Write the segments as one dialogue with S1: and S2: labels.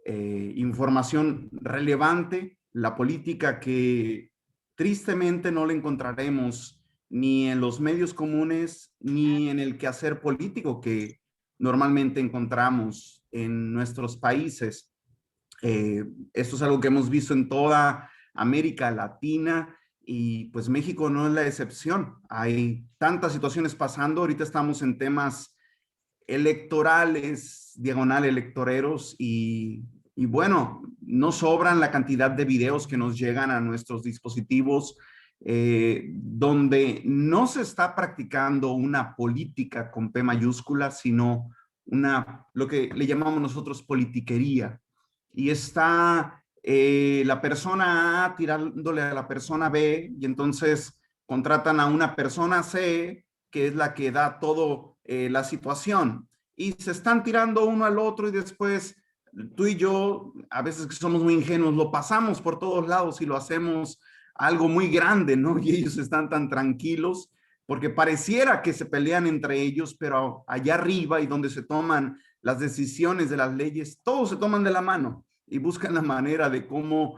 S1: información relevante, la política que tristemente no la encontraremos ni en los medios comunes ni en el quehacer político que normalmente encontramos en nuestros países. Esto es algo que hemos visto en toda América Latina y pues México no es la excepción. Hay tantas situaciones pasando, ahorita estamos en temas electorales, diagonal electoreros y bueno, no sobran la cantidad de videos que nos llegan a nuestros dispositivos donde no se está practicando una política con P mayúscula, sino lo que le llamamos nosotros politiquería. Y está la persona A tirándole a la persona B y entonces contratan a una persona C que es la que da todo la situación. Y se están tirando uno al otro y después tú y yo, a veces que somos muy ingenuos, lo pasamos por todos lados y lo hacemos algo muy grande, ¿no? Y ellos están tan tranquilos porque pareciera que se pelean entre ellos, pero allá arriba y donde se toman las decisiones de las leyes, todos se toman de la mano y buscan la manera de cómo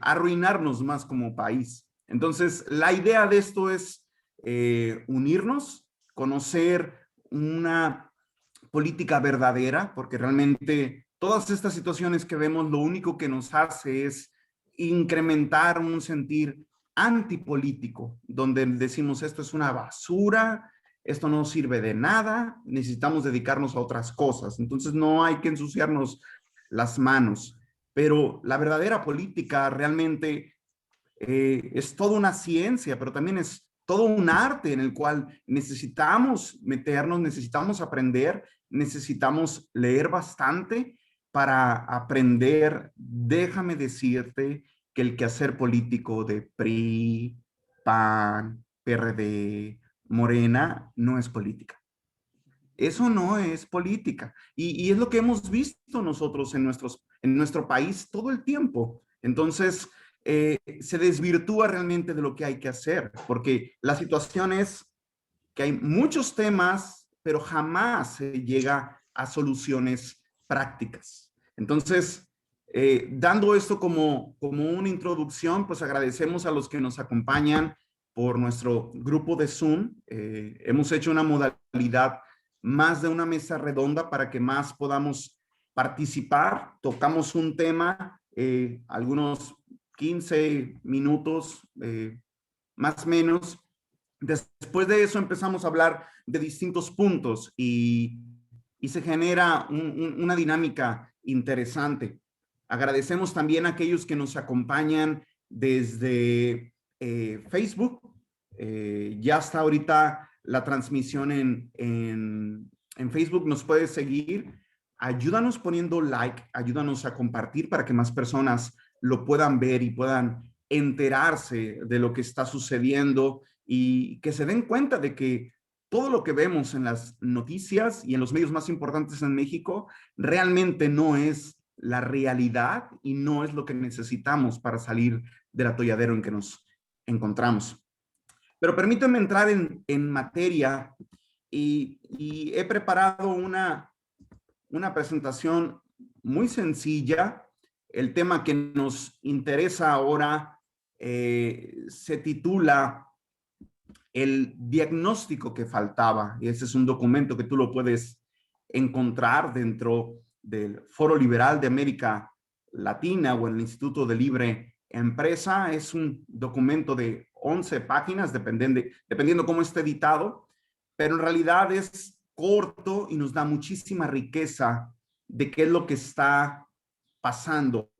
S1: arruinarnos más como país. Entonces, la idea de esto es unirnos, conocer una política verdadera, porque realmente todas estas situaciones que vemos lo único que nos hace es incrementar un sentir antipolítico, donde decimos esto es una basura, esto no sirve de nada, necesitamos dedicarnos a otras cosas. Entonces no hay que ensuciarnos las manos, pero la verdadera política realmente es toda una ciencia, pero también es todo un arte en el cual necesitamos meternos, necesitamos aprender, necesitamos leer bastante para aprender. Déjame decirte que el quehacer político de PRI, PAN, PRD, Morena, no es política. Eso no es política. Y es lo que hemos visto nosotros en nuestro país todo el tiempo. Entonces, se desvirtúa realmente de lo que hay que hacer, porque la situación es que hay muchos temas, pero jamás se llega a soluciones prácticas. Entonces, dando esto como una introducción, pues agradecemos a los que nos acompañan por nuestro grupo de Zoom. Hemos hecho una modalidad más de una mesa redonda para que más podamos participar. Tocamos un tema, algunos 15 minutos, más o menos. Después de eso empezamos a hablar de distintos puntos y se genera una dinámica interesante. Agradecemos también a aquellos que nos acompañan desde Facebook. Ya está ahorita la transmisión en Facebook, nos puedes seguir. Ayúdanos poniendo like, ayúdanos a compartir para que más personas lo puedan ver y puedan enterarse de lo que está sucediendo y que se den cuenta de que todo lo que vemos en las noticias y en los medios más importantes en México realmente no es la realidad y no es lo que necesitamos para salir del atolladero en que nos encontramos. Pero permítanme entrar en materia y he preparado una presentación muy sencilla. El tema que nos interesa ahora se titula El diagnóstico que faltaba. Y ese es un documento que tú lo puedes encontrar dentro del Foro Liberal de América Latina o en el Instituto de Libre Empresa. Es un documento de 11 páginas, dependiendo cómo esté editado, pero en realidad es corto y nos da muchísima riqueza de qué es lo que está pasando.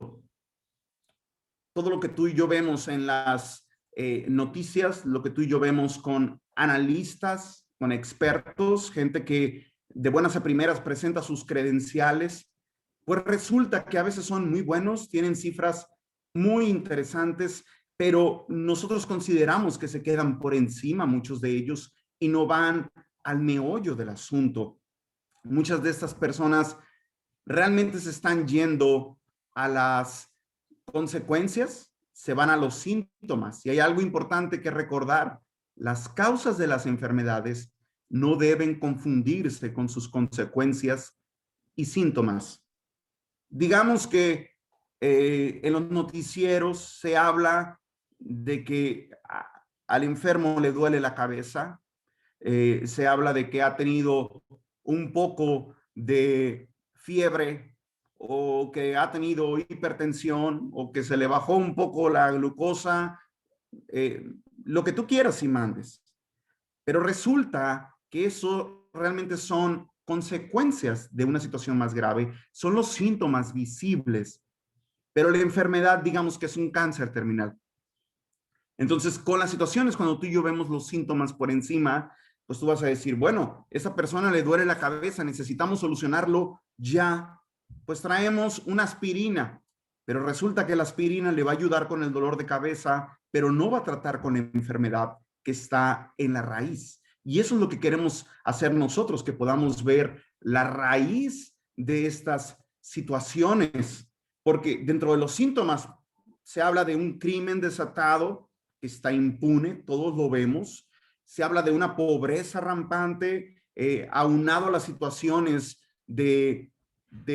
S1: Todo lo que tú y yo vemos en las noticias, lo que tú y yo vemos con analistas, con expertos, gente que de buenas a primeras presenta sus credenciales, pues resulta que a veces son muy buenos, tienen cifras muy interesantes, pero nosotros consideramos que se quedan por encima muchos de ellos y no van al meollo del asunto. Muchas de estas personas realmente se están yendo a las consecuencias, se van a los síntomas. Y hay algo importante que recordar. Las causas de las enfermedades no deben confundirse con sus consecuencias y síntomas. digamos que en los noticieros se habla de que al enfermo le duele la cabeza, se habla de que ha tenido un poco de fiebre o que ha tenido hipertensión o que se le bajó un poco la glucosa, eh, lo que tú quieras y mandes. Pero resulta que eso realmente son consecuencias de una situación más grave, son los síntomas visibles, pero la enfermedad, digamos que es un cáncer terminal. Entonces, con las situaciones, cuando tú y yo vemos los síntomas por encima, pues tú vas a decir, bueno, esa persona le duele la cabeza, necesitamos solucionarlo ya. Pues traemos una aspirina, pero resulta que la aspirina le va a ayudar con el dolor de cabeza, pero no va a tratar con la enfermedad que está en la raíz. Y eso es lo que queremos hacer nosotros, que podamos ver la raíz de estas situaciones, porque dentro de los síntomas se habla de un crimen desatado, está impune, todos lo vemos. Se habla de una pobreza rampante, aunado a las situaciones de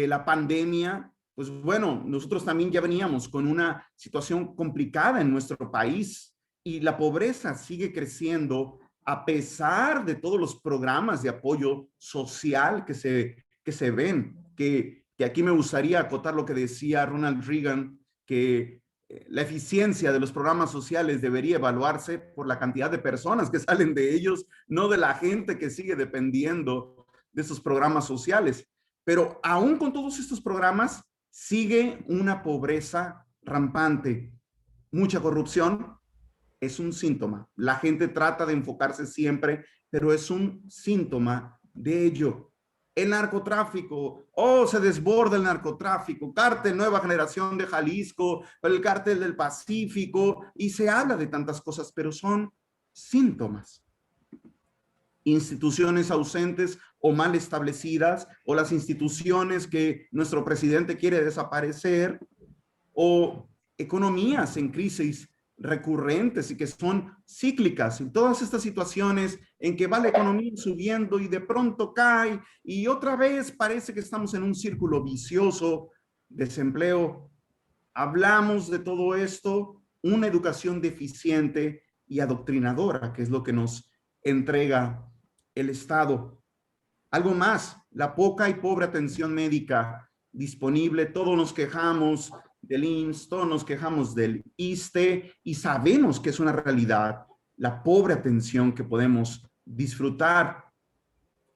S1: la pandemia. Pues bueno, nosotros también ya veníamos con una situación complicada en nuestro país y la pobreza sigue creciendo a pesar de todos los programas de apoyo social que se ven, que aquí me gustaría acotar lo que decía Ronald Reagan, que la eficiencia de los programas sociales debería evaluarse por la cantidad de personas que salen de ellos, no de la gente que sigue dependiendo de esos programas sociales. Pero aún con todos estos programas, sigue una pobreza rampante, mucha corrupción. Es un síntoma. La gente trata de enfocarse siempre, pero es un síntoma de ello. El narcotráfico, se desborda el narcotráfico, cártel Nueva Generación de Jalisco, el cártel del Pacífico, y se habla de tantas cosas, pero son síntomas. Instituciones ausentes o mal establecidas, o las instituciones que nuestro presidente quiere desaparecer, o economías en crisis recurrentes y que son cíclicas, y todas estas situaciones en que va la economía subiendo y de pronto cae y otra vez parece que estamos en un círculo vicioso, desempleo. Hablamos de todo esto, una educación deficiente y adoctrinadora, que es lo que nos entrega el Estado. Algo más, la poca y pobre atención médica disponible. Todos nos quejamos del IMSS, todos nos quejamos del ISSSTE y sabemos que es una realidad la pobre atención que podemos disfrutar.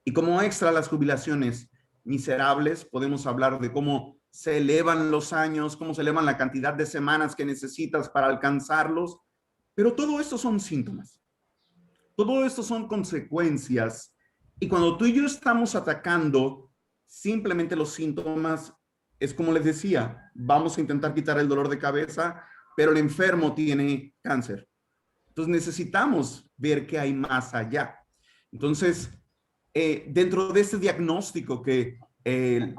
S1: Y como extra, las jubilaciones miserables, podemos hablar de cómo se elevan los años, cómo se elevan la cantidad de semanas que necesitas para alcanzarlos, pero todo esto son síntomas. Todo esto son consecuencias. Y cuando tú y yo estamos atacando simplemente los síntomas, es como les decía, vamos a intentar quitar el dolor de cabeza, pero el enfermo tiene cáncer. Entonces necesitamos ver qué hay más allá. Entonces, dentro de este diagnóstico que el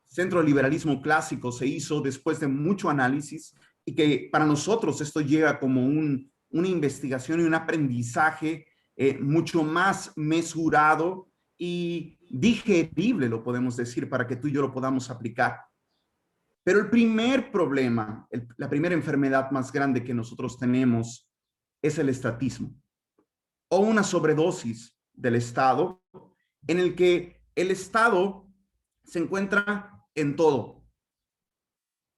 S1: Centro de Liberalismo Clásico se hizo después de mucho análisis y que para nosotros esto llega como una investigación y un aprendizaje mucho más mesurado y digerible, lo podemos decir, para que tú y yo lo podamos aplicar. Pero el primer problema, la primera enfermedad más grande que nosotros tenemos es el estatismo o una sobredosis del Estado en el que el Estado se encuentra en todo.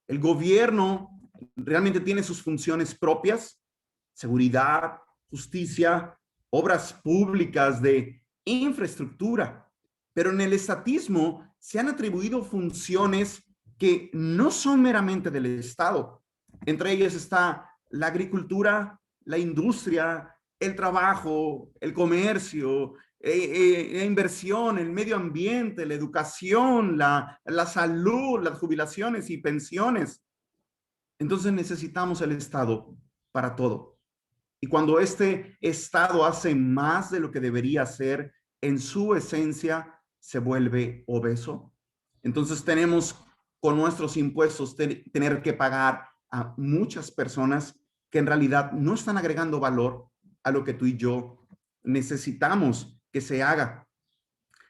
S1: El gobierno realmente tiene sus funciones propias, seguridad, justicia, obras públicas de infraestructura, pero en el estatismo se han atribuido funciones que no son meramente del Estado. Entre ellas está la agricultura, la industria, el trabajo, el comercio, la inversión, el medio ambiente, la educación, la salud, las jubilaciones y pensiones. Entonces necesitamos el Estado para todo. Y cuando este Estado hace más de lo que debería hacer, en su esencia se vuelve obeso. Entonces tenemos con nuestros impuestos tener que pagar a muchas personas que en realidad no están agregando valor a lo que tú y yo necesitamos que se haga.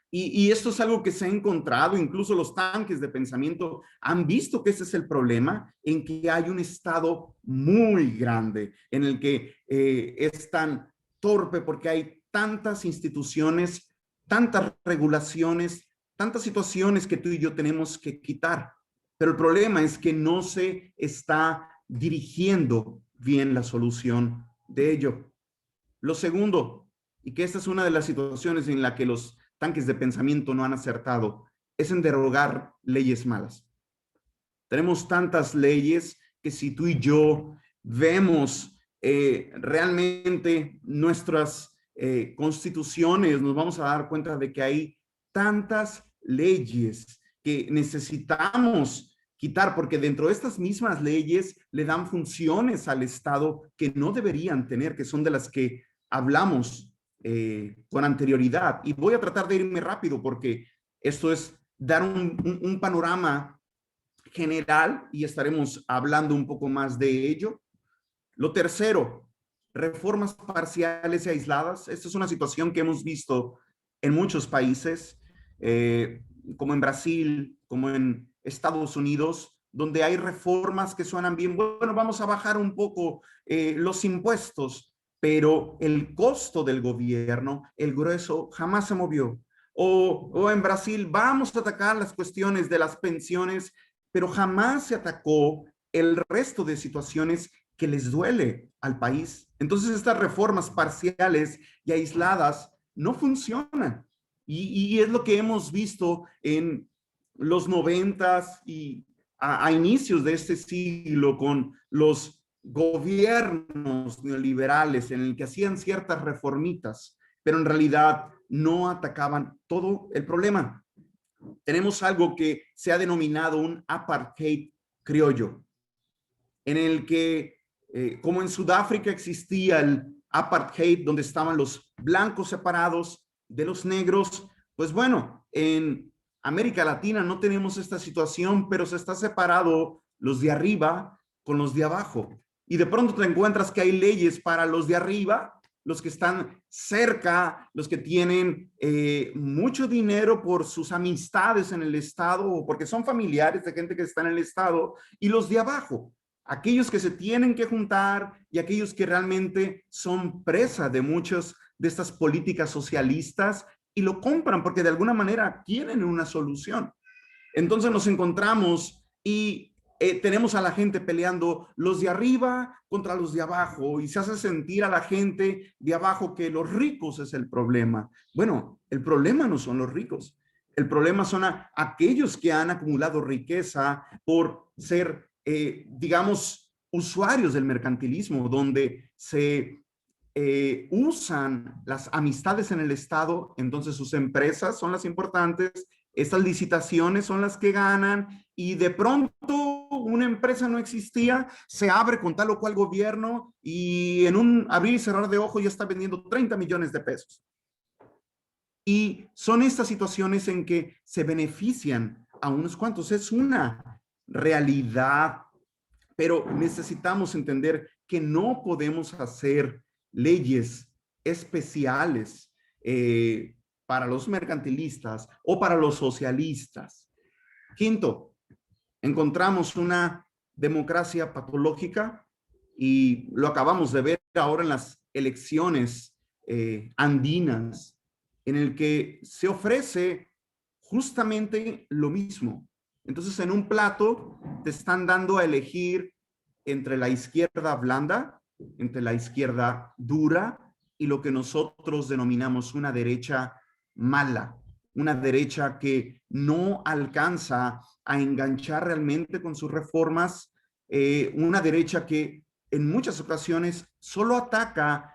S1: Y esto es algo que se ha encontrado, incluso los tanques de pensamiento han visto que ese es el problema, en que hay un Estado muy grande, en el que es tan torpe porque hay tantas instituciones, tantas regulaciones, tantas situaciones que tú y yo tenemos que quitar. Pero el problema es que no se está dirigiendo bien la solución de ello. Lo segundo, y que esta es una de las situaciones en la que los tanques de pensamiento no han acertado, es en derogar leyes malas. Tenemos tantas leyes que si tú y yo vemos realmente nuestras constituciones, nos vamos a dar cuenta de que hay tantas leyes que necesitamos quitar, porque dentro de estas mismas leyes le dan funciones al Estado que no deberían tener, que son de las que hablamos con anterioridad. Y voy a tratar de irme rápido porque esto es dar un panorama general y estaremos hablando un poco más de ello. Lo tercero, reformas parciales y aisladas. Esta es una situación que hemos visto en muchos países, como en Brasil, como en Estados Unidos, donde hay reformas que suenan bien. Bueno, vamos a bajar un poco los impuestos, pero el costo del gobierno, el grueso, jamás se movió. O en Brasil, vamos a atacar las cuestiones de las pensiones, pero jamás se atacó el resto de situaciones que les duele al país. Entonces estas reformas parciales y aisladas no funcionan. Y es lo que hemos visto en los 90s y a inicios de este siglo con los gobiernos neoliberales en el que hacían ciertas reformitas, pero en realidad no atacaban todo el problema. Tenemos algo que se ha denominado un apartheid criollo, en el que, como en Sudáfrica existía el apartheid, donde estaban los blancos separados de los negros, pues bueno, en América Latina no tenemos esta situación, pero se está separado los de arriba con los de abajo. Y de pronto te encuentras que hay leyes para los de arriba, los que están cerca, los que tienen mucho dinero por sus amistades en el Estado o porque son familiares de gente que está en el Estado, y los de abajo, aquellos que se tienen que juntar y aquellos que realmente son presa de muchas de estas políticas socialistas y lo compran porque de alguna manera tienen una solución. Entonces nos encontramos y tenemos a la gente peleando los de arriba contra los de abajo y se hace sentir a la gente de abajo que los ricos es el problema. Bueno, el problema no son los ricos. El problema son aquellos que han acumulado riqueza por ser, digamos, usuarios del mercantilismo, donde se usan las amistades en el Estado, entonces sus empresas son las importantes, estas licitaciones son las que ganan y de pronto una empresa no existía, se abre con tal o cual gobierno y en un abrir y cerrar de ojos ya está vendiendo 30 millones de pesos. Y son estas situaciones en que se benefician a unos cuantos. Es una realidad, pero necesitamos entender que no podemos hacer leyes especiales para los mercantilistas o para los socialistas. Quinto, encontramos una democracia patológica y lo acabamos de ver ahora en las elecciones andinas, en el que se ofrece justamente lo mismo. Entonces, en un plato te están dando a elegir entre la izquierda blanda, entre la izquierda dura y lo que nosotros denominamos una derecha mala, una derecha que no alcanza a enganchar realmente con sus reformas, una derecha que en muchas ocasiones solo ataca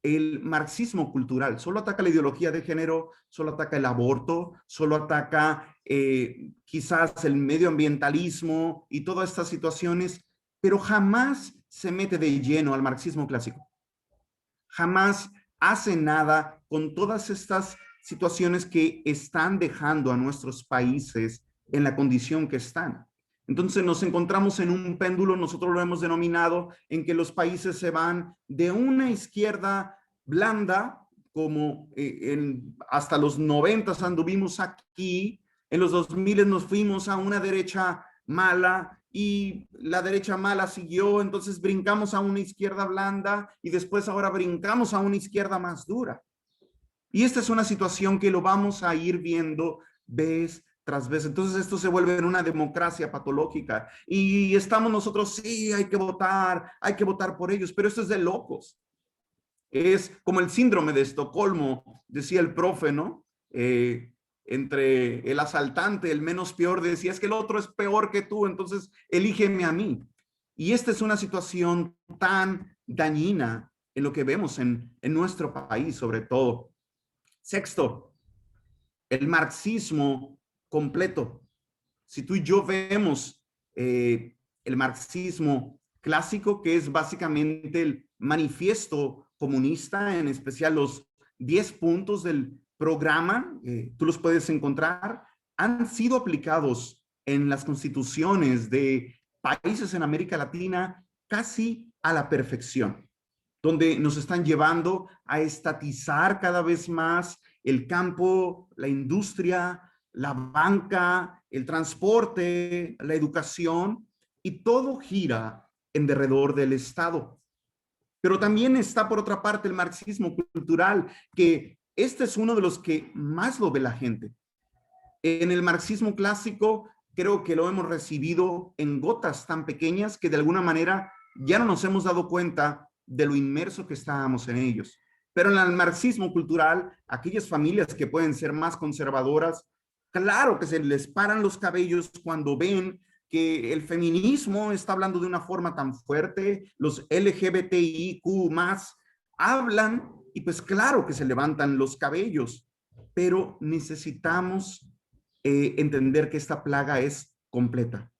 S1: el marxismo cultural, solo ataca la ideología de género, solo ataca el aborto, solo ataca quizás el medioambientalismo y todas estas situaciones, pero jamás se mete de lleno al marxismo clásico. Jamás hace nada con todas estas situaciones que están dejando a nuestros países en la condición que están. Entonces nos encontramos en un péndulo, nosotros lo hemos denominado, en que los países se van de una izquierda blanda, como hasta los 90 anduvimos aquí, en los 2000 nos fuimos a una derecha mala y la derecha mala siguió, entonces brincamos a una izquierda blanda y después ahora brincamos a una izquierda más dura. Y esta es una situación que lo vamos a ir viendo vez tras vez. Entonces esto se vuelve en una democracia patológica y estamos nosotros, sí, hay que votar por ellos, pero esto es de locos. Es como el síndrome de Estocolmo, decía el profe, ¿no? Entre el asaltante, el menos peor, decía, es que el otro es peor que tú, entonces elígeme a mí. Y esta es una situación tan dañina en lo que vemos en nuestro país, sobre todo. Sexto, el marxismo completo. Si tú y yo vemos el marxismo clásico, que es básicamente el manifiesto comunista, en especial los 10 puntos del programa, tú los puedes encontrar, han sido aplicados en las constituciones de países en América Latina casi a la perfección, donde nos están llevando a estatizar cada vez más el campo, la industria, la banca, el transporte, la educación, y todo gira en derredor del Estado. Pero también está, por otra parte, el marxismo cultural, que este es uno de los que más lo ve la gente. En el marxismo clásico, creo que lo hemos recibido en gotas tan pequeñas que de alguna manera ya no nos hemos dado cuenta de lo inmerso que estábamos en ellos. Pero en el marxismo cultural, aquellas familias que pueden ser más conservadoras, claro que se les paran los cabellos cuando ven que el feminismo está hablando de una forma tan fuerte, los LGBTIQ más hablan y pues claro que se levantan los cabellos, pero necesitamos entender que esta plaga es completa,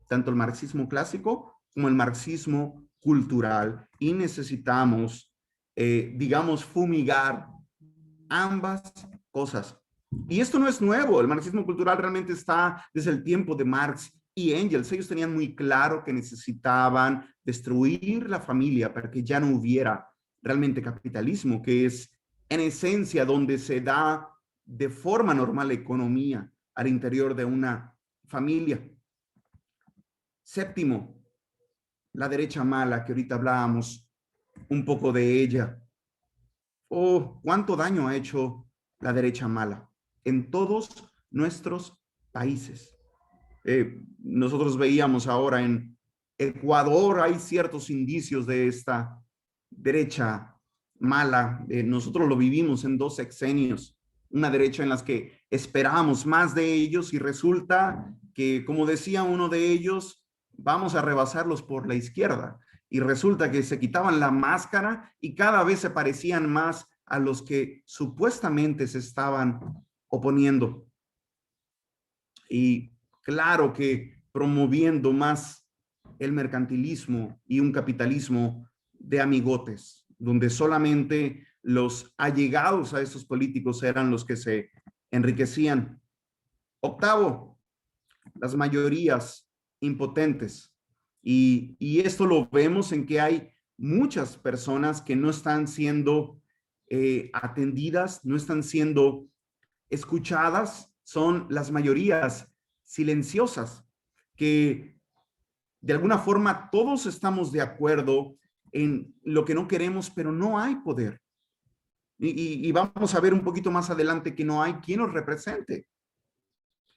S1: tanto el marxismo clásico como el marxismo cultural, y necesitamos, digamos, fumigar ambas cosas. Y esto no es nuevo, el marxismo cultural realmente está desde el tiempo de Marx y Engels. Ellos tenían muy claro que necesitaban destruir la familia para que ya no hubiera realmente capitalismo, que es en esencia donde se da de forma normal la economía al interior de una familia. Séptimo, la derecha mala, que ahorita hablábamos un poco de ella. Oh, cuánto daño ha hecho la derecha mala en todos nuestros países. Nosotros veíamos ahora en Ecuador, hay ciertos indicios de esta derecha mala. Nosotros lo vivimos en 2 sexenios, una derecha en las que esperábamos más de ellos y resulta que, como decía uno de ellos, vamos a rebasarlos por la izquierda. Y resulta que se quitaban la máscara y cada vez se parecían más a los que supuestamente se estaban oponiendo. Y claro que promoviendo más el mercantilismo y un capitalismo de amigotes, donde solamente los allegados a estos políticos eran los que se enriquecían. Octavo, las mayorías impotentes. Y esto lo vemos en que hay muchas personas que no están siendo atendidas, no están siendo escuchadas, son las mayorías silenciosas, que de alguna forma todos estamos de acuerdo en lo que no queremos, pero no hay poder. Y vamos a ver un poquito más adelante que no hay quien nos represente.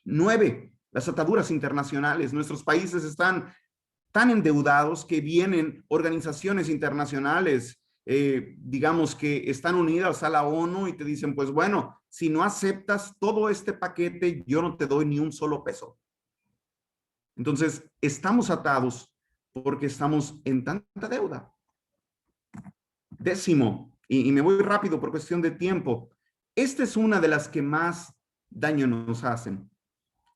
S1: 9, las ataduras internacionales. Nuestros países están tan endeudados que vienen organizaciones internacionales, digamos que están unidas a la ONU y te dicen, pues bueno, si no aceptas todo este paquete, yo no te doy ni un solo peso. Entonces, estamos atados porque estamos en tanta deuda. Décimo, y me voy rápido por cuestión de tiempo, esta es una de las que más daño nos hacen.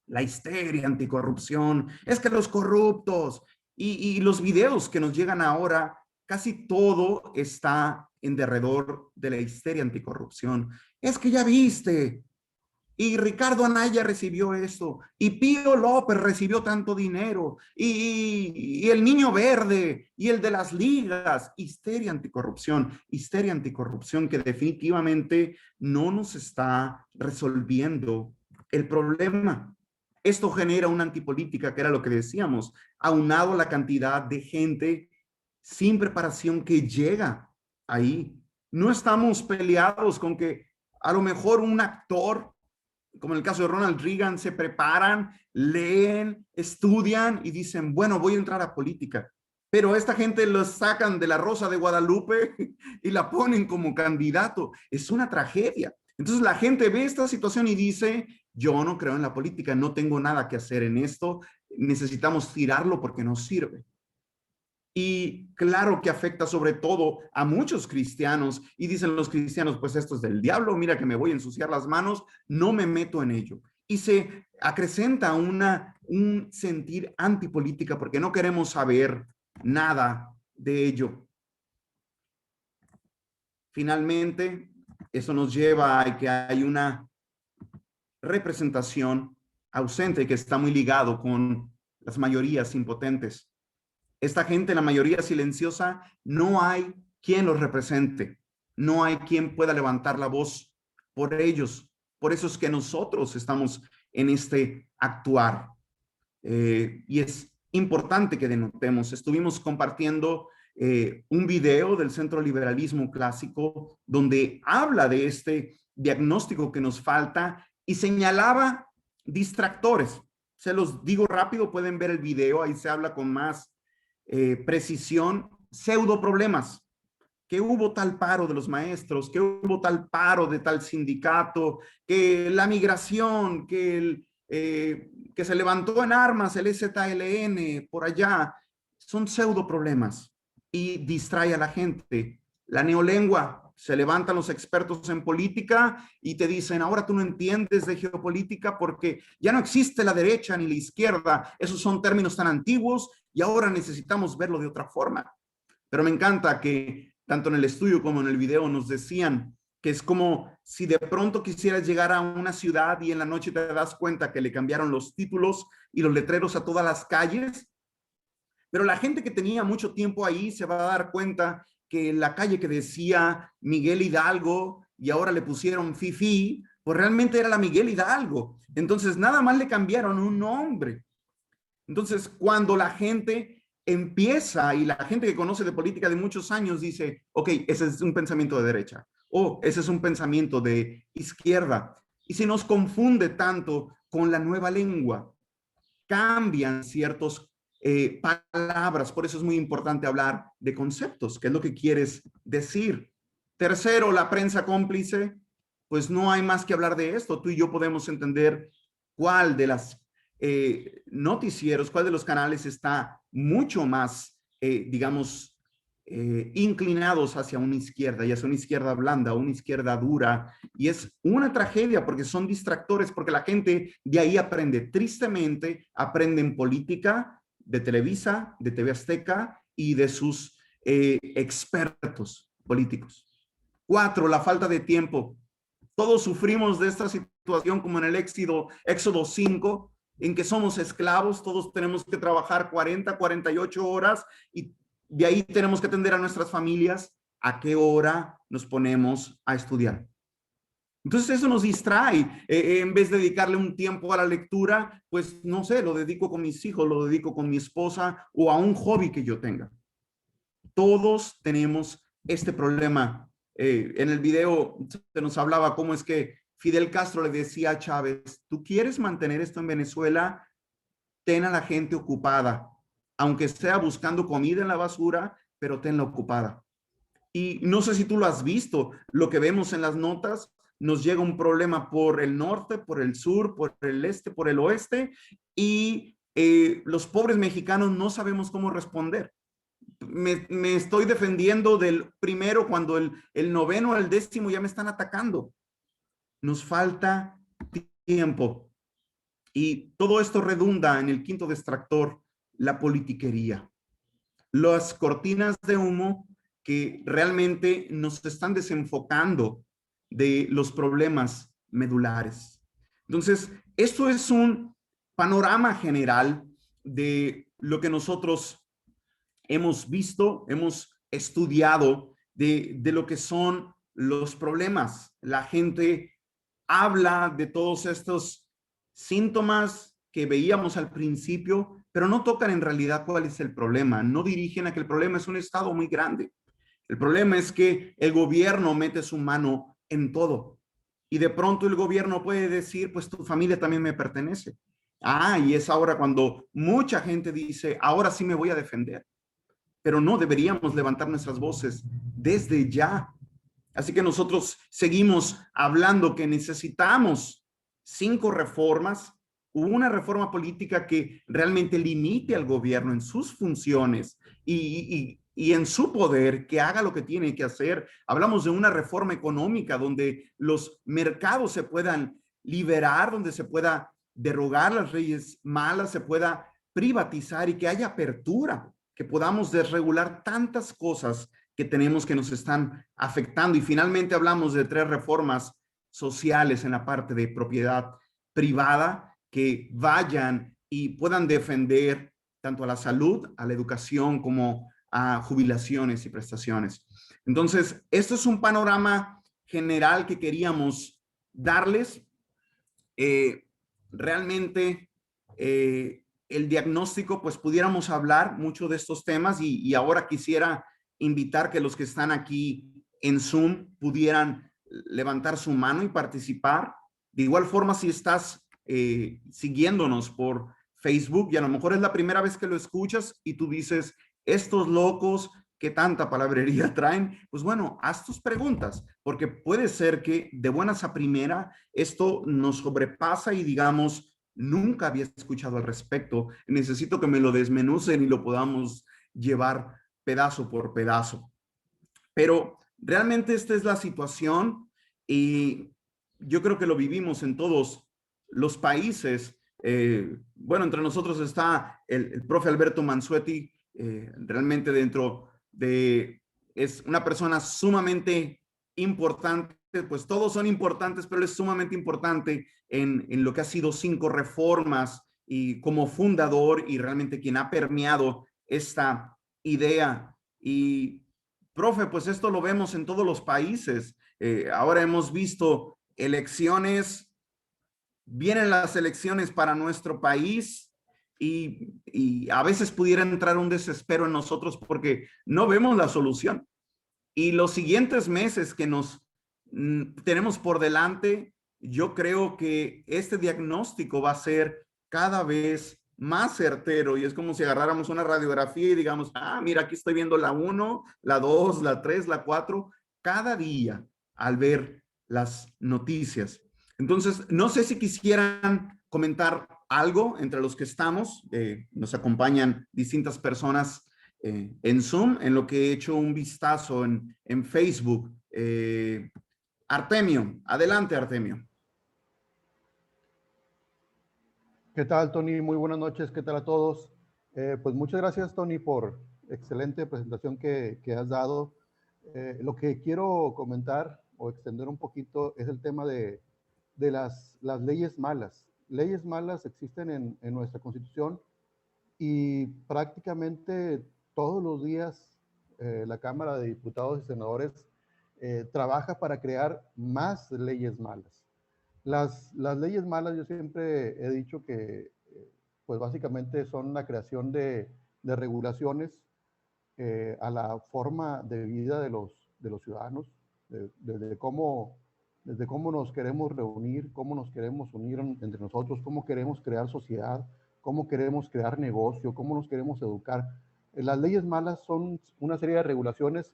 S1: La histeria anticorrupción, es que los corruptos y los videos que nos llegan ahora, casi todo está en derredor de la histeria anticorrupción. Es que ya viste, y Ricardo Anaya recibió eso, y Pío López recibió tanto dinero, y el Niño Verde, y el de las ligas, histeria anticorrupción que definitivamente no nos está resolviendo el problema. Esto genera una antipolítica, que era lo que decíamos, aunado a la cantidad de gente sin preparación que llega ahí. No estamos peleados con que a lo mejor un actor, como en el caso de Ronald Reagan, se preparan, leen, estudian y dicen, bueno, voy a entrar a política. Pero a esta gente lo sacan de la Rosa de Guadalupe y la ponen como candidato. Es una tragedia. Entonces la gente ve esta situación y dice, yo no creo en la política, no tengo nada que hacer en esto, necesitamos tirarlo porque no sirve. Y claro que afecta sobre todo a muchos cristianos, y dicen los cristianos, pues esto es del diablo, mira que me voy a ensuciar las manos, no me meto en ello. Y se acrecenta un sentir antipolítica porque no queremos saber nada de ello. Finalmente, eso nos lleva a que hay una representación ausente que está muy ligado con las mayorías impotentes. Esta gente, la mayoría silenciosa, no hay quien los represente, no hay quien pueda levantar la voz por ellos. Por eso es que nosotros estamos en este actuar. Y es importante que denotemos. Estuvimos compartiendo un video del Centro Liberalismo Clásico donde habla de este diagnóstico que nos falta y señalaba distractores. Se los digo rápido, pueden ver el video, ahí se habla con más precisión, pseudo problemas, que hubo tal paro de los maestros, que hubo tal paro de tal sindicato, que la migración, que se levantó en armas el EZLN por allá, son pseudo problemas y distrae a la gente. La neolengua, se levantan los expertos en política y te dicen, ahora tú no entiendes de geopolítica porque ya no existe la derecha ni la izquierda, esos son términos tan antiguos y ahora necesitamos verlo de otra forma. Pero me encanta que tanto en el estudio como en el video nos decían que es como si de pronto quisieras llegar a una ciudad y en la noche te das cuenta que le cambiaron los títulos y los letreros a todas las calles, pero la gente que tenía mucho tiempo ahí se va a dar cuenta que la calle que decía Miguel Hidalgo y ahora le pusieron Fifi, pues realmente era la Miguel Hidalgo. Entonces nada más le cambiaron un nombre. Entonces cuando la gente empieza y la gente que conoce de política de muchos años dice, ok, ese es un pensamiento de derecha o ese es un pensamiento de izquierda. Y se nos confunde tanto con la nueva lengua, cambian ciertos palabras, por eso es muy importante hablar de conceptos, qué es lo que quieres decir. Tercero, la prensa cómplice, pues no hay más que hablar de esto, tú y yo podemos entender cuál de las noticieros, cuál de los canales está mucho más, digamos, inclinados hacia una izquierda, y hacia una izquierda blanda, una izquierda dura, y es una tragedia porque son distractores, porque la gente de ahí aprende, tristemente, aprende en política, de Televisa, de TV Azteca y de sus expertos políticos. 4, la falta de tiempo. Todos sufrimos de esta situación como en el Éxodo 5, en que somos esclavos, todos tenemos que trabajar 40, 48 horas y de ahí tenemos que atender a nuestras familias. ¿A qué hora nos ponemos a estudiar? Entonces eso nos distrae. En vez de dedicarle un tiempo a la lectura, pues no sé, lo dedico con mis hijos, lo dedico con mi esposa o a un hobby que yo tenga. Todos tenemos este problema. En el video se nos hablaba cómo es que Fidel Castro le decía a Chávez, tú quieres mantener esto en Venezuela, ten a la gente ocupada, aunque sea buscando comida en la basura, pero tenla ocupada. Y no sé si tú lo has visto, lo que vemos en las notas, nos llega un problema por el norte, por el sur, por el este, por el oeste, y los pobres mexicanos no sabemos cómo responder. Me estoy defendiendo del primero cuando el noveno o el décimo ya me están atacando. Nos falta tiempo. Y todo esto redunda en el quinto distractor, la politiquería. Las cortinas de humo que realmente nos están desenfocando de los problemas medulares. Entonces, esto es un panorama general de lo que nosotros hemos visto, hemos estudiado de lo que son los problemas. La gente habla de todos estos síntomas que veíamos al principio, pero no tocan en realidad cuál es el problema, no dirigen a que el problema es un estado muy grande. El problema es que el gobierno mete su mano en todo y de pronto el gobierno puede decir, pues tu familia también me pertenece. Ah, y es ahora cuando mucha gente dice, ahora sí me voy a defender, pero no deberíamos levantar nuestras voces desde ya. Así que nosotros seguimos hablando que necesitamos 5 reformas, una reforma política que realmente limite al gobierno en sus funciones y en su poder, que haga lo que tiene que hacer. Hablamos de una reforma económica donde los mercados se puedan liberar, donde se pueda derogar las leyes malas, se pueda privatizar y que haya apertura, que podamos desregular tantas cosas que tenemos que nos están afectando. Y finalmente hablamos de 3 reformas sociales en la parte de propiedad privada que vayan y puedan defender tanto a la salud, a la educación, como a jubilaciones y prestaciones. Entonces, esto es un panorama general que queríamos darles. Realmente, el diagnóstico, pues pudiéramos hablar mucho de estos temas y ahora quisiera invitar que los que están aquí en Zoom pudieran levantar su mano y participar. De igual forma, si estás siguiéndonos por Facebook y a lo mejor es la primera vez que lo escuchas y tú dices, estos locos, ¿qué tanta palabrería traen? Pues bueno, haz tus preguntas, porque puede ser que de buenas a primera esto nos sobrepasa y digamos, nunca había escuchado al respecto, necesito que me lo desmenucen y lo podamos llevar pedazo por pedazo. Pero realmente esta es la situación y yo creo que lo vivimos en todos los países. Bueno, entre nosotros está el profe Alberto Mansuetti, realmente dentro de, es una persona sumamente importante, pues todos son importantes, pero es sumamente importante en lo que ha sido 5 reformas y como fundador y realmente quien ha permeado esta idea. Y profe, pues esto lo vemos en todos los países. Ahora hemos visto elecciones, vienen las elecciones para nuestro país y a veces pudiera entrar un desespero en nosotros porque no vemos la solución. Y los siguientes meses que nos tenemos por delante, yo creo que este diagnóstico va a ser cada vez más certero y es como si agarráramos una radiografía y digamos, ah, mira, aquí estoy viendo la 1, la 2, la 3, la 4, cada día al ver las noticias. Entonces, no sé si quisieran comentar algo entre los que estamos, nos acompañan distintas personas en Zoom, en lo que he hecho un vistazo en Facebook. Artemio, adelante Artemio.
S2: ¿Qué tal, Tony? Muy buenas noches. ¿Qué tal a todos? Pues muchas gracias, Tony, por excelente presentación que has dado. Lo que quiero comentar o extender un poquito es el tema de las leyes malas. Leyes malas existen en nuestra Constitución y prácticamente todos los días la Cámara de Diputados y Senadores trabaja para crear más leyes malas. Las leyes malas, yo siempre he dicho que, pues básicamente son la creación de regulaciones a la forma de vida de los ciudadanos, desde cómo nos queremos reunir, cómo nos queremos unir entre nosotros, cómo queremos crear sociedad, cómo queremos crear negocio, cómo nos queremos educar. Las leyes malas son una serie de regulaciones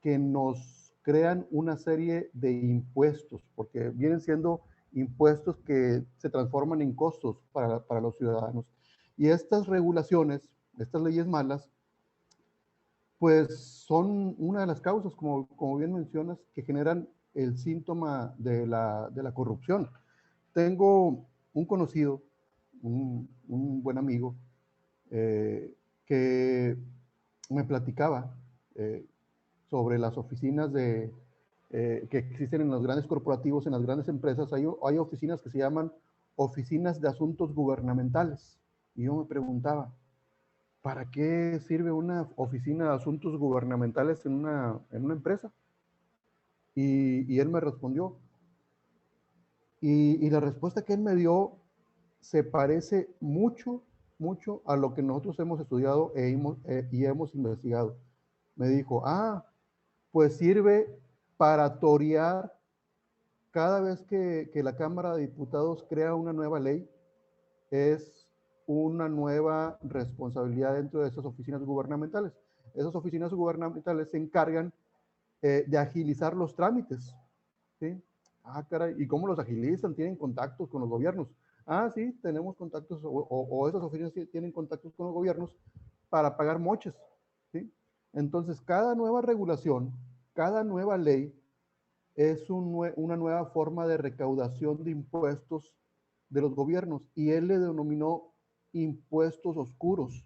S2: que nos crean una serie de impuestos, porque vienen siendo impuestos que se transforman en costos para los ciudadanos. Y estas regulaciones, estas leyes malas, pues son una de las causas, como bien mencionas, que generan el síntoma de la corrupción. Tengo un conocido, un buen amigo, que me platicaba sobre las oficinas que existen en los grandes corporativos, en las grandes empresas. Hay oficinas que se llaman oficinas de asuntos gubernamentales. Y yo me preguntaba, ¿para qué sirve una oficina de asuntos gubernamentales en una empresa? Y él me respondió, y la respuesta que él me dio se parece mucho, mucho a lo que nosotros hemos estudiado y hemos investigado. Me dijo, pues sirve para torear cada vez que la Cámara de Diputados crea una nueva ley, es una nueva responsabilidad dentro de esas oficinas gubernamentales. Esas oficinas gubernamentales se encargan de agilizar los trámites, ¿sí? Caray, ¿y cómo los agilizan? ¿Tienen contactos con los gobiernos? Sí, tenemos contactos, o esas oficinas tienen contactos con los gobiernos para pagar moches, ¿sí? Entonces, cada nueva regulación, cada nueva ley es una nueva forma de recaudación de impuestos de los gobiernos, y él le denominó impuestos oscuros,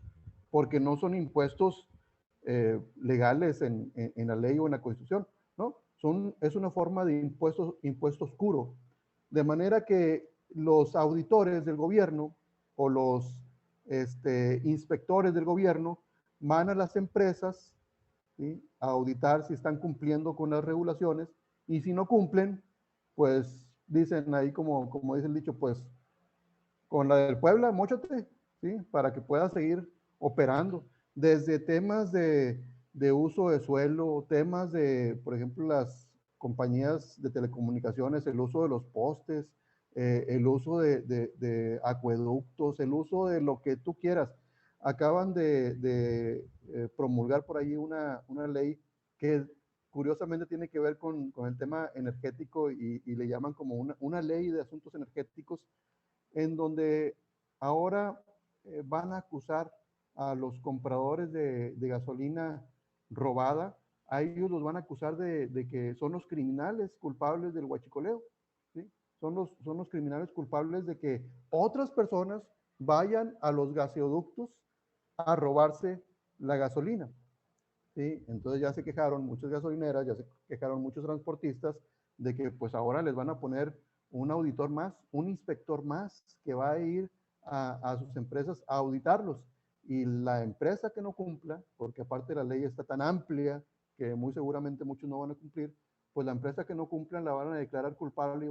S2: porque no son impuestos legales en la ley o en la Constitución, ¿no? Es una forma de impuesto oscuro, de manera que los auditores del gobierno o los inspectores del gobierno van a las empresas, ¿sí?, a auditar si están cumpliendo con las regulaciones, y si no cumplen, pues dicen ahí, como dice el dicho, pues con la del Puebla, móchate, ¿sí?, para que pueda seguir operando. Desde temas de uso de suelo, temas de, por ejemplo, las compañías de telecomunicaciones, el uso de los postes, el uso de acueductos, el uso de lo que tú quieras. Acaban de promulgar por ahí una ley que curiosamente tiene que ver con el tema energético, y le llaman como una ley de asuntos energéticos, en donde ahora van a acusar a los compradores de gasolina robada. A ellos los van a acusar de que son los criminales culpables del huachicoleo, ¿sí? Son los criminales culpables de que otras personas vayan a los gasoductos a robarse la gasolina, ¿sí? Entonces ya se quejaron muchas gasolineras, ya se quejaron muchos transportistas de que pues ahora les van a poner un auditor más, un inspector más, que va a ir a sus empresas a auditarlos. Y la empresa que no cumpla, porque aparte la ley está tan amplia que muy seguramente muchos no van a cumplir, pues la empresa que no cumplan la van a declarar culpable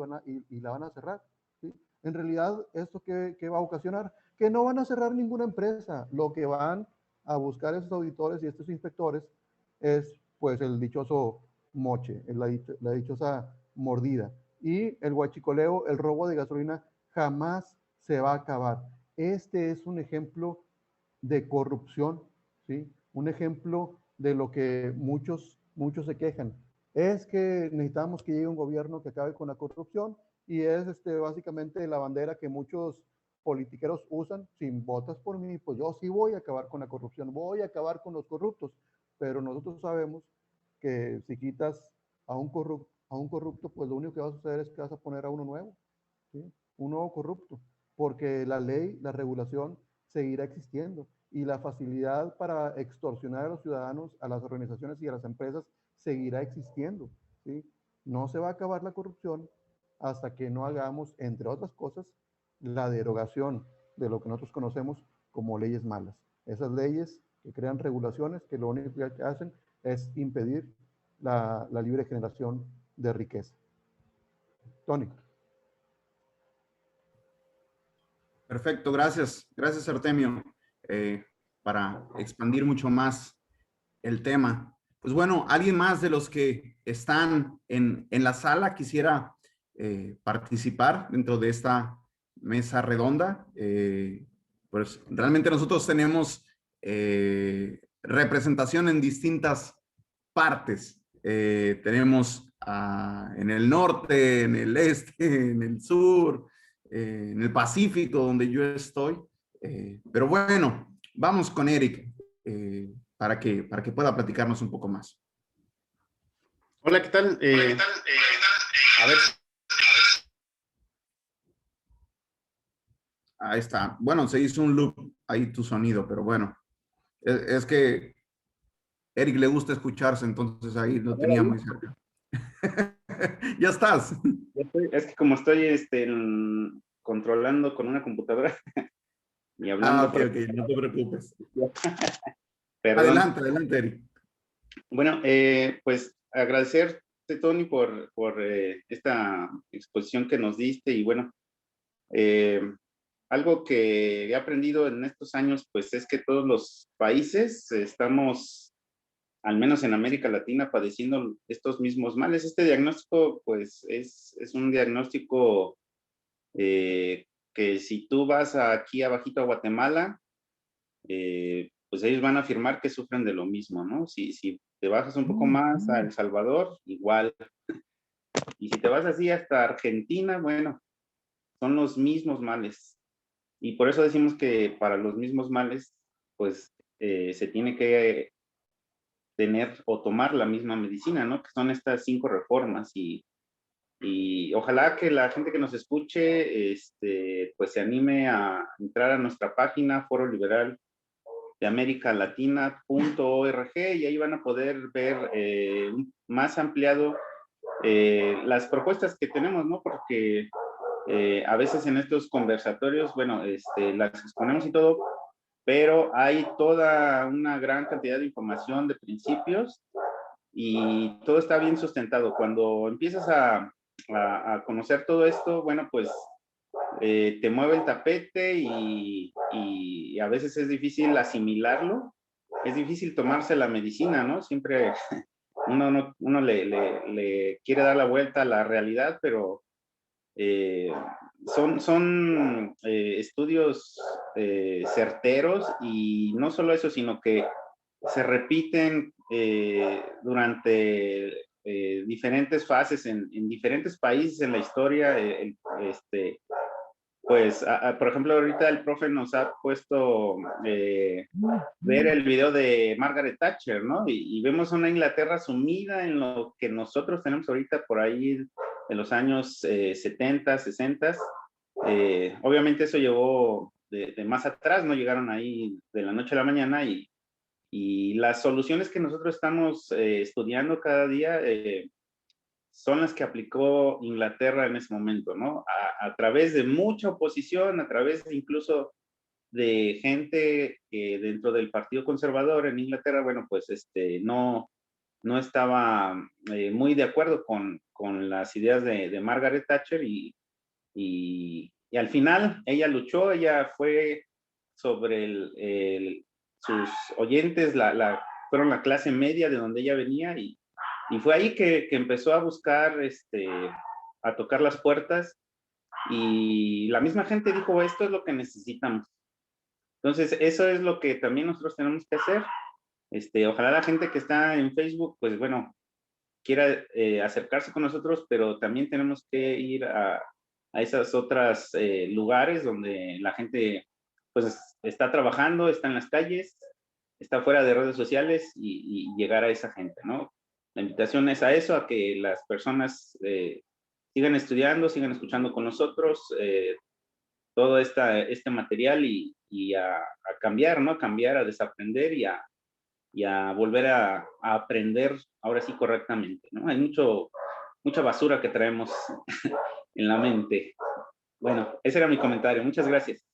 S2: y la van a cerrar, ¿sí? En realidad, ¿esto qué va a ocasionar? Que no van a cerrar ninguna empresa. Lo que van a buscar esos auditores y estos inspectores es pues el dichoso moche, la dichosa mordida. Y el huachicoleo, el robo de gasolina, jamás se va a acabar. Este es un ejemplo de corrupción, ¿sí? Un ejemplo de lo que muchos se quejan. Es que necesitamos que llegue un gobierno que acabe con la corrupción, y es básicamente la bandera que muchos politiqueros usan. Si votas por mí, pues yo sí voy a acabar con la corrupción, voy a acabar con los corruptos, pero nosotros sabemos que si quitas a un corrupto, pues lo único que vas a hacer es que vas a poner a uno nuevo, ¿sí? Un nuevo corrupto, porque la ley, la regulación seguirá existiendo, y la facilidad para extorsionar a los ciudadanos, a las organizaciones y a las empresas seguirá existiendo, ¿sí? No se va a acabar la corrupción hasta que no hagamos, entre otras cosas, la derogación de lo que nosotros conocemos como leyes malas. Esas leyes que crean regulaciones que lo único que hacen es impedir la libre generación de riqueza. Tony.
S1: Perfecto, gracias. Gracias, Artemio, para expandir mucho más el tema. Pues bueno, ¿alguien más de los que están en la sala quisiera participar dentro de esta mesa redonda? Pues realmente nosotros tenemos representación en distintas partes. Tenemos en el norte, en el este, en el sur, en el Pacífico, donde yo estoy. Pero bueno, vamos con Eric para que pueda platicarnos un poco más.
S3: Hola, ¿qué tal? A ver.
S1: Ahí está. Bueno, se hizo un loop ahí tu sonido, pero bueno. Es que Eric le gusta escucharse, entonces ahí lo tenía muy cerca. Ya estás.
S3: Es que como estoy controlando con una computadora y hablando.
S1: Ok, no te preocupes.
S3: Perdón.
S1: Adelante, adelante, Eric.
S3: Bueno, pues agradecerte, Tony, por esta exposición que nos diste y bueno, algo que he aprendido en estos años, pues es que todos los países estamos, al menos en América Latina, padeciendo estos mismos males. Este diagnóstico, pues es un diagnóstico que si tú vas aquí abajito a Guatemala, pues ellos van a afirmar que sufren de lo mismo, ¿no? Si te bajas un poco más a El Salvador, igual. Y si te vas así hasta Argentina, bueno, son los mismos males. Y por eso decimos que para los mismos males, pues se tiene que tener o tomar la misma medicina, ¿no? Que son estas 5 reformas y ojalá que la gente que nos escuche, pues se anime a entrar a nuestra página, Foro Liberal de América Latina.org, y ahí van a poder ver más ampliado las propuestas que tenemos, ¿no? Porque a veces en estos conversatorios, bueno, las exponemos y todo, pero hay toda una gran cantidad de información, de principios, y todo está bien sustentado. Cuando empiezas a conocer todo esto, bueno, pues te mueve el tapete y a veces es difícil asimilarlo, es difícil tomarse la medicina, ¿no? Siempre uno le quiere dar la vuelta a la realidad, pero son estudios certeros, y no solo eso, sino que se repiten durante diferentes fases en diferentes países en la historia. Pues, por ejemplo, ahorita el profe nos ha puesto ver el video de Margaret Thatcher, ¿no? Y vemos una Inglaterra sumida en lo que nosotros tenemos ahorita por ahí en los años 70, 60. Obviamente eso llevó de más atrás, no llegaron ahí de la noche a la mañana, y las soluciones que nosotros estamos estudiando cada día son las que aplicó Inglaterra en ese momento, ¿no? A través de mucha oposición, a través incluso de gente que dentro del Partido Conservador en Inglaterra, bueno, pues no estaba muy de acuerdo con las ideas de Margaret Thatcher, y al final ella luchó, ella fue sobre sus oyentes, fueron la clase media de donde ella venía, y fue ahí que empezó a buscar, a tocar las puertas, y la misma gente dijo, esto es lo que necesitamos. Entonces, eso es lo que también nosotros tenemos que hacer. Ojalá la gente que está en Facebook, pues bueno, quiera acercarse con nosotros, pero también tenemos que ir a esas otras lugares donde la gente pues está trabajando, está en las calles, está fuera de redes sociales, y llegar a esa gente, ¿no? La invitación es a eso, a que las personas sigan estudiando, sigan escuchando con nosotros todo este material, y a cambiar, ¿no? A cambiar, a desaprender y a volver a aprender ahora sí correctamente, ¿no? Hay mucha basura que traemos en la mente. Bueno, ese era mi comentario. Muchas gracias.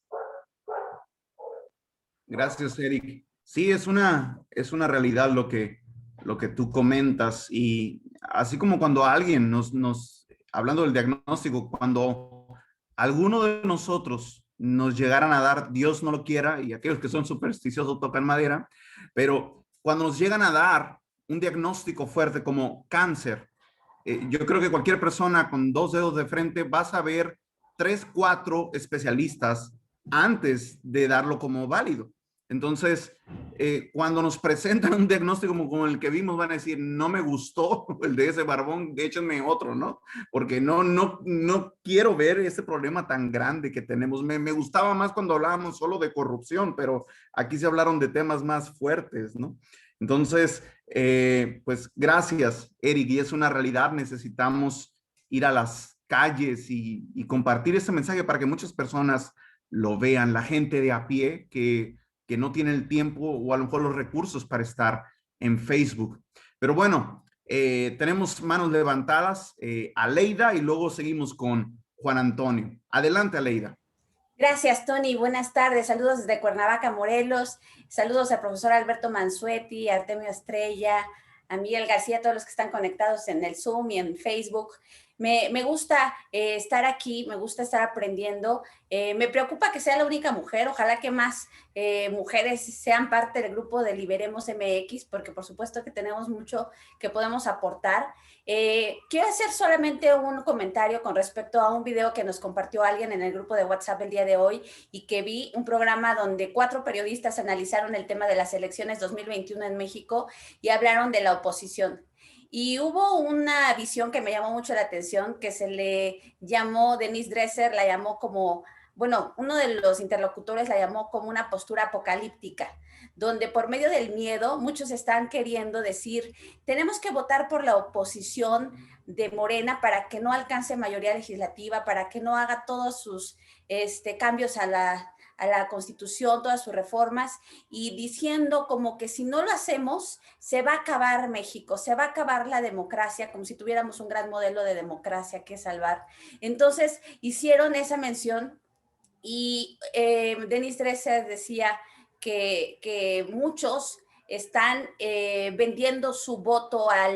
S1: Gracias, Eric. Sí, es una realidad lo que tú comentas, y así como cuando alguien hablando del diagnóstico, cuando alguno de nosotros nos llegaran a dar, Dios no lo quiera, y aquellos que son supersticiosos tocan madera, pero cuando nos llegan a dar un diagnóstico fuerte como cáncer, yo creo que cualquier persona con 2 dedos de frente vas a ver 3, 4 especialistas antes de darlo como válido. Entonces, cuando nos presentan un diagnóstico como el que vimos, van a decir, no me gustó el de ese barbón, échenme otro, ¿no? Porque no quiero ver ese problema tan grande que tenemos. Me gustaba más cuando hablábamos solo de corrupción, pero aquí se hablaron de temas más fuertes, ¿no? Entonces, pues gracias, Eric, y es una realidad, necesitamos ir a las calles y compartir ese mensaje para que muchas personas lo vean, la gente de a pie que no tiene el tiempo o a lo mejor los recursos para estar en Facebook. Pero bueno, tenemos manos levantadas, Aleida, y luego seguimos con Juan Antonio. Adelante, Aleida.
S4: Gracias, Tony. Buenas tardes. Saludos desde Cuernavaca, Morelos. Saludos al profesor Alberto Mansuetti, a Artemio Estrella, a Miguel García, a todos los que están conectados en el Zoom y en Facebook. Me gusta estar aquí, me gusta estar aprendiendo. Me preocupa que sea la única mujer. Ojalá que más mujeres sean parte del grupo de Liberemos MX, porque por supuesto que tenemos mucho que podemos aportar. Quiero hacer solamente un comentario con respecto a un video que nos compartió alguien en el grupo de WhatsApp el día de hoy y que vi un programa donde 4 periodistas analizaron el tema de las elecciones 2021 en México y hablaron de la oposición. Y hubo una visión que me llamó mucho la atención, que se le llamó, Denise Dresser la llamó como, bueno, uno de los interlocutores la llamó como una postura apocalíptica, donde por medio del miedo muchos están queriendo decir, tenemos que votar por la oposición de Morena para que no alcance mayoría legislativa, para que no haga todos sus cambios a la Constitución, todas sus reformas, y diciendo como que si no lo hacemos, se va a acabar México, se va a acabar la democracia, como si tuviéramos un gran modelo de democracia que salvar. Entonces, hicieron esa mención y Denise Dresser decía que muchos están vendiendo su voto a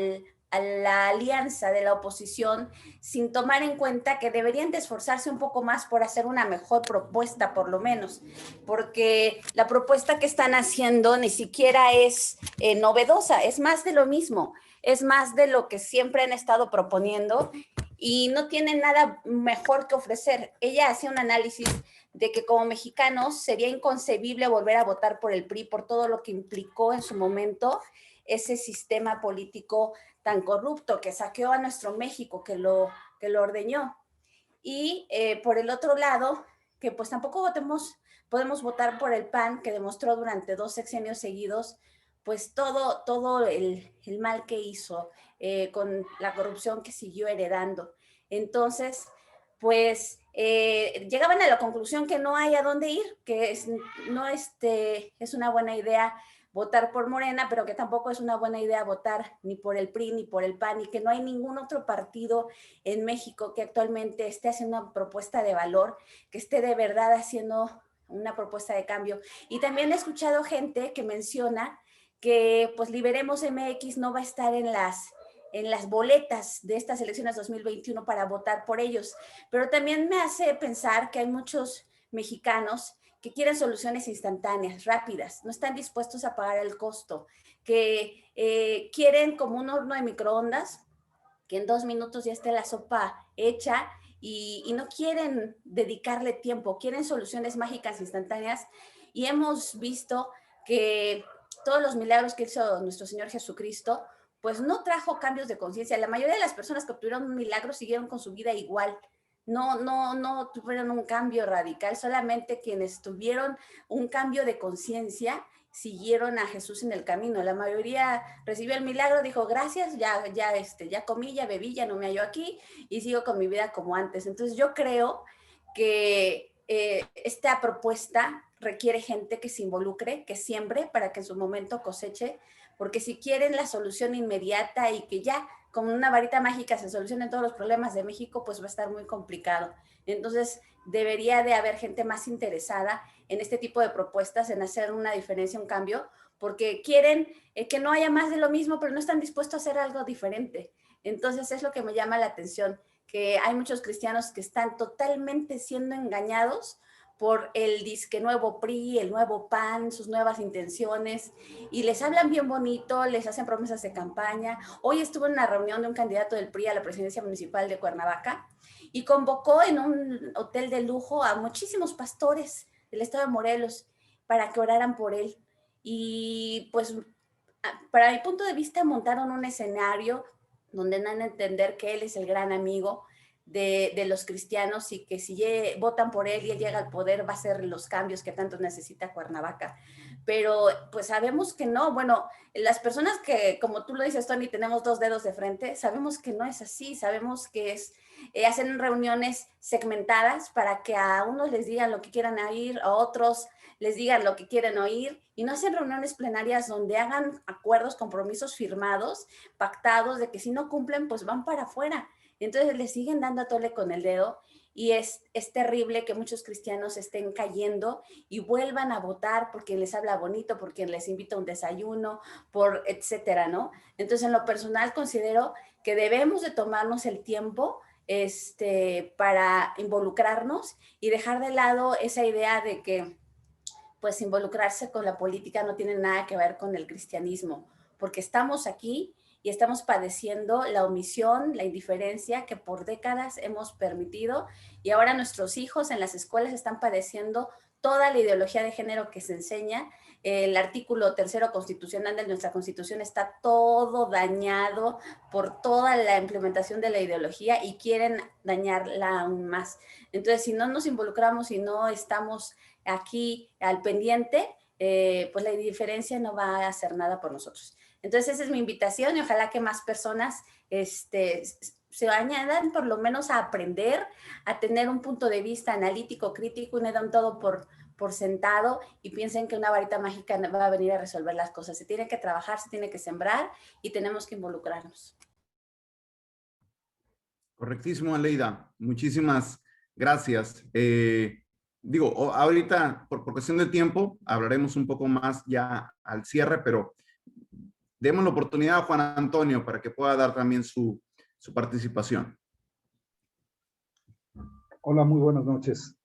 S4: la alianza de la oposición sin tomar en cuenta que deberían de esforzarse un poco más por hacer una mejor propuesta, por lo menos, porque la propuesta que están haciendo ni siquiera es novedosa, es más de lo mismo, es más de lo que siempre han estado proponiendo y no tienen nada mejor que ofrecer. Ella hacía un análisis de que como mexicanos sería inconcebible volver a votar por el PRI por todo lo que implicó en su momento ese sistema político tan corrupto que saqueó a nuestro México, que lo ordeñó. Y por el otro lado, que pues tampoco podemos votar por el PAN, que demostró durante 2 sexenios seguidos, pues todo el mal que hizo con la corrupción que siguió heredando. Entonces, pues llegaban a la conclusión que no hay a dónde ir, que es una buena idea votar por Morena, pero que tampoco es una buena idea votar ni por el PRI ni por el PAN, y que no hay ningún otro partido en México que actualmente esté haciendo una propuesta de valor, que esté de verdad haciendo una propuesta de cambio. Y también he escuchado gente que menciona que pues Liberemos MX no va a estar en las boletas de estas elecciones 2021 para votar por ellos, pero también me hace pensar que hay muchos mexicanos que quieren soluciones instantáneas, rápidas, no están dispuestos a pagar el costo, que quieren como un horno de microondas, que en 2 minutos ya esté la sopa hecha y no quieren dedicarle tiempo, quieren soluciones mágicas instantáneas. Y hemos visto que todos los milagros que hizo nuestro Señor Jesucristo, pues no trajo cambios de conciencia. La mayoría de las personas que obtuvieron un milagro siguieron con su vida igual. No tuvieron un cambio radical, solamente quienes tuvieron un cambio de conciencia siguieron a Jesús en el camino. La mayoría recibió el milagro, dijo gracias, ya comí, ya bebí, ya no me hallo aquí y sigo con mi vida como antes. Entonces yo creo que esta propuesta requiere gente que se involucre, que siembre para que en su momento coseche, porque si quieren la solución inmediata y que ya con una varita mágica se solucionen todos los problemas de México, pues va a estar muy complicado. Entonces, debería de haber gente más interesada en este tipo de propuestas, en hacer una diferencia, un cambio, porque quieren que no haya más de lo mismo, pero no están dispuestos a hacer algo diferente. Entonces, es lo que me llama la atención, que hay muchos cristianos que están totalmente siendo engañados por el disque nuevo PRI, el nuevo PAN, sus nuevas intenciones, y les hablan bien bonito, les hacen promesas de campaña. Hoy estuve en una reunión de un candidato del PRI a la presidencia municipal de Cuernavaca y convocó en un hotel de lujo a muchísimos pastores del estado de Morelos para que oraran por él. Y pues, para mi punto de vista, montaron un escenario donde dan a entender que él es el gran amigo de los cristianos y que si votan por él y él llega al poder va a hacer los cambios que tanto necesita Cuernavaca. Pero pues sabemos que no. Bueno, las personas que, como tú lo dices, Tony, tenemos 2 dedos de frente, sabemos que no es así, sabemos que hacen reuniones segmentadas para que a unos les digan lo que quieran oír, a otros les digan lo que quieren oír, y no hacen reuniones plenarias donde hagan acuerdos, compromisos firmados, pactados, de que si no cumplen, pues van para afuera. Entonces le siguen dando a tole con el dedo y es terrible que muchos cristianos estén cayendo y vuelvan a votar por quien les habla bonito, por quien les invita a un desayuno, por etcétera, ¿no? Entonces, en lo personal considero que debemos de tomarnos el tiempo para involucrarnos y dejar de lado esa idea de que pues involucrarse con la política no tiene nada que ver con el cristianismo, porque estamos aquí y estamos padeciendo la omisión, la indiferencia que por décadas hemos permitido, y ahora nuestros hijos en las escuelas están padeciendo toda la ideología de género que se enseña. El artículo 3º constitucional de nuestra Constitución está todo dañado por toda la implementación de la ideología y quieren dañarla aún más. Entonces, si no nos involucramos y no estamos aquí al pendiente, pues la indiferencia no va a hacer nada por nosotros. Entonces, esa es mi invitación y ojalá que más personas se añadan por lo menos a aprender, a tener un punto de vista analítico, crítico, y no dan todo por sentado y piensen que una varita mágica va a venir a resolver las cosas. Se tiene que trabajar, se tiene que sembrar y tenemos que involucrarnos.
S1: Correctísimo, Aleida. Muchísimas gracias. Digo, ahorita, por cuestión de tiempo, hablaremos un poco más ya al cierre, pero demos la oportunidad a Juan Antonio para que pueda dar también su participación.
S5: Hola, muy buenas noches.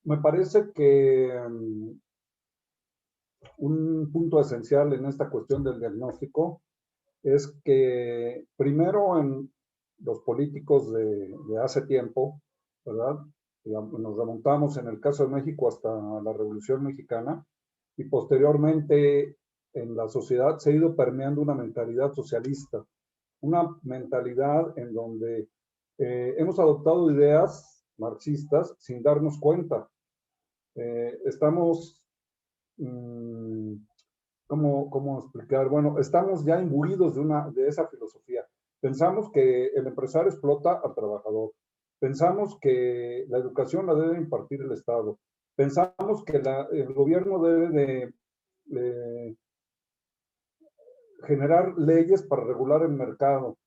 S5: Me parece que un punto esencial en esta cuestión del diagnóstico es que primero en los políticos de hace tiempo, ¿verdad? Nos remontamos en el caso de México hasta la Revolución Mexicana y posteriormente en la sociedad se ha ido permeando una mentalidad socialista, una mentalidad en donde hemos adoptado ideas marxistas sin darnos cuenta. Estamos, ¿cómo explicar? Bueno, estamos ya imbuidos de esa filosofía. Pensamos que el empresario explota al trabajador. Pensamos que la educación la debe impartir el Estado. Pensamos que el gobierno debe de generar leyes para regular el mercado.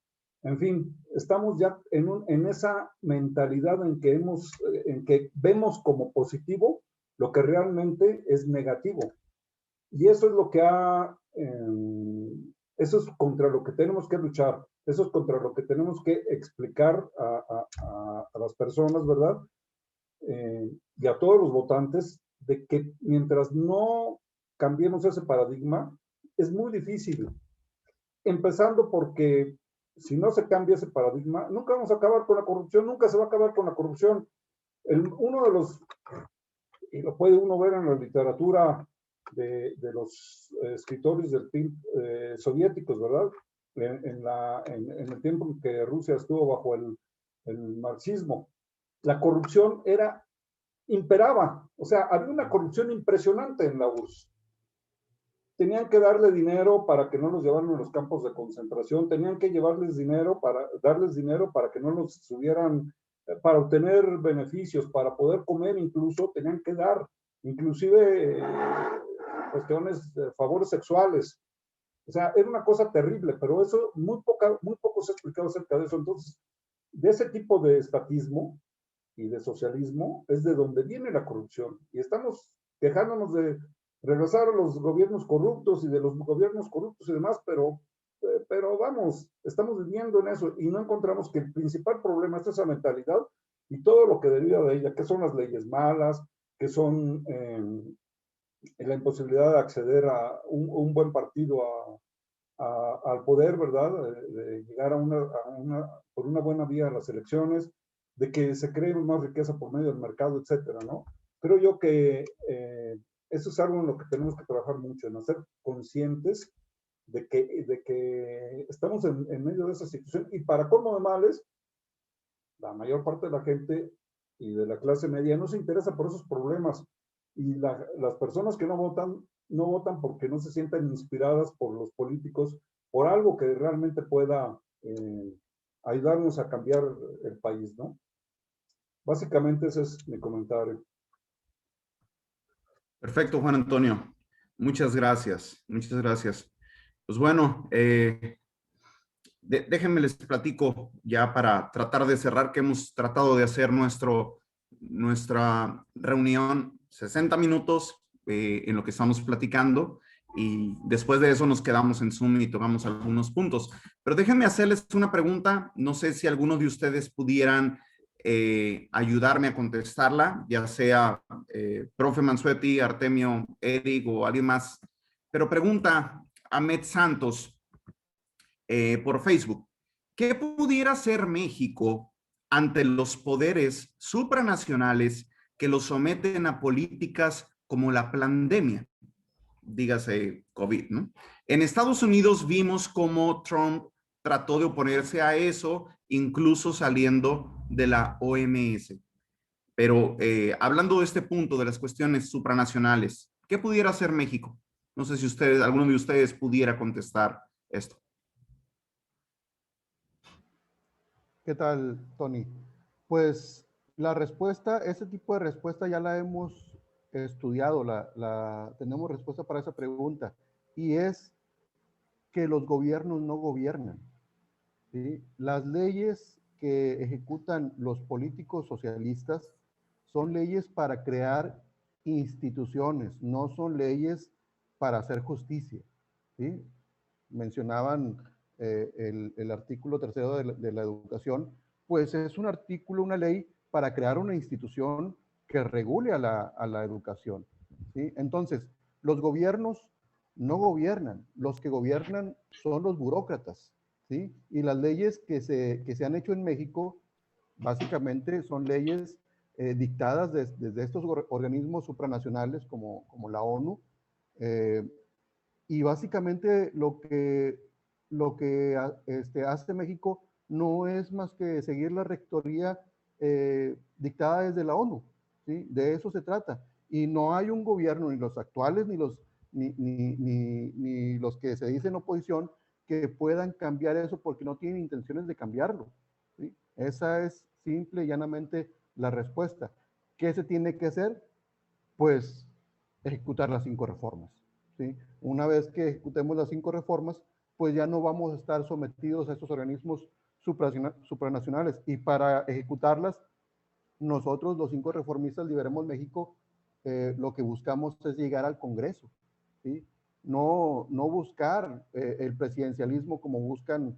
S5: En fin, estamos ya en esa mentalidad en que vemos como positivo lo que realmente es negativo. Y eso es lo que eso es contra lo que tenemos que luchar, eso es contra lo que tenemos que explicar a las personas, ¿verdad? Y a todos los votantes, de que mientras no cambiemos ese paradigma, es muy difícil. Empezando porque si no se cambia ese paradigma, nunca vamos a acabar con la corrupción, nunca se va a acabar con la corrupción. Uno de los, y lo puede uno ver en la literatura de los escritores del soviéticos, ¿verdad? En el tiempo en que Rusia estuvo bajo el marxismo, la corrupción imperaba, o sea, había una corrupción impresionante en la URSS. Tenían que darle dinero para que no los llevaran a los campos de concentración, tenían que darles dinero para que no los subieran, para obtener beneficios, para poder comer incluso, tenían que dar, inclusive cuestiones de favores sexuales. O sea, era una cosa terrible, pero eso muy poco se ha explicado acerca de eso. Entonces, de ese tipo de estatismo y de socialismo es de donde viene la corrupción. Y estamos quejándonos de regresar a los gobiernos corruptos y de los gobiernos corruptos y demás, pero vamos, estamos viviendo en eso y no encontramos que el principal problema es esa mentalidad y todo lo que deriva de ella, que son las leyes malas, que son la imposibilidad de acceder a un buen partido al poder, ¿verdad? De llegar por una buena vía a las elecciones, de que se cree más riqueza por medio del mercado, etcétera, ¿no? Creo yo que eso es algo en lo que tenemos que trabajar mucho, en hacer conscientes de que estamos en medio de esa situación y para colmo de males, la mayor parte de la gente y de la clase media no se interesa por esos problemas y las personas que no votan porque no se sientan inspiradas por los políticos, por algo que realmente pueda ayudarnos a cambiar el país, ¿no? Básicamente ese es mi comentario.
S1: Perfecto, Juan Antonio. Muchas gracias. Muchas gracias. Pues bueno, Déjenme les platico ya para tratar de cerrar, que hemos tratado de hacer nuestra reunión 60 minutos en lo que estamos platicando, y después de eso nos quedamos en Zoom y tocamos algunos puntos. Pero déjenme hacerles una pregunta, no sé si alguno de ustedes pudieran ayudarme a contestarla, ya sea profe Mansuetti, Artemio, Eric o alguien más. Pero pregunta Ahmed Santos por Facebook: ¿qué pudiera hacer México ante los poderes supranacionales que lo someten a políticas como la pandemia? Dígase COVID, ¿no? En Estados Unidos vimos cómo Trump trató de oponerse a eso, incluso saliendo de la OMS. Pero hablando de este punto, de las cuestiones supranacionales, ¿qué pudiera hacer México? No sé si ustedes, alguno de ustedes pudiera contestar esto.
S2: ¿Qué tal, Tony? Pues la respuesta, ese tipo de respuesta ya la hemos estudiado, tenemos respuesta para esa pregunta, y es que los gobiernos no gobiernan, ¿sí? Las leyes que ejecutan los políticos socialistas son leyes para crear instituciones, no son leyes para hacer justicia, ¿sí? Mencionaban el artículo 3º de la educación, pues es un artículo, una ley para crear una institución que regule a la educación, ¿sí? Entonces, los gobiernos no gobiernan, los que gobiernan son los burócratas, ¿sí? Y las leyes que se han hecho en México, básicamente son leyes dictadas desde estos organismos supranacionales como la ONU, y básicamente lo que hace México no es más que seguir la rectoría dictada desde la ONU, ¿sí? De eso se trata. Y no hay un gobierno, ni los actuales, ni los que se dicen oposición, que puedan cambiar eso porque no tienen intenciones de cambiarlo, ¿sí? Esa es simple y llanamente la respuesta. ¿Qué se tiene que hacer? Pues ejecutar las 5 reformas, ¿sí? Una vez que ejecutemos las 5 reformas, pues ya no vamos a estar sometidos a estos organismos supranacionales. Y para ejecutarlas, nosotros, los 5 reformistas Liberemos México, lo que buscamos es llegar al Congreso, ¿sí? No buscar el presidencialismo como buscan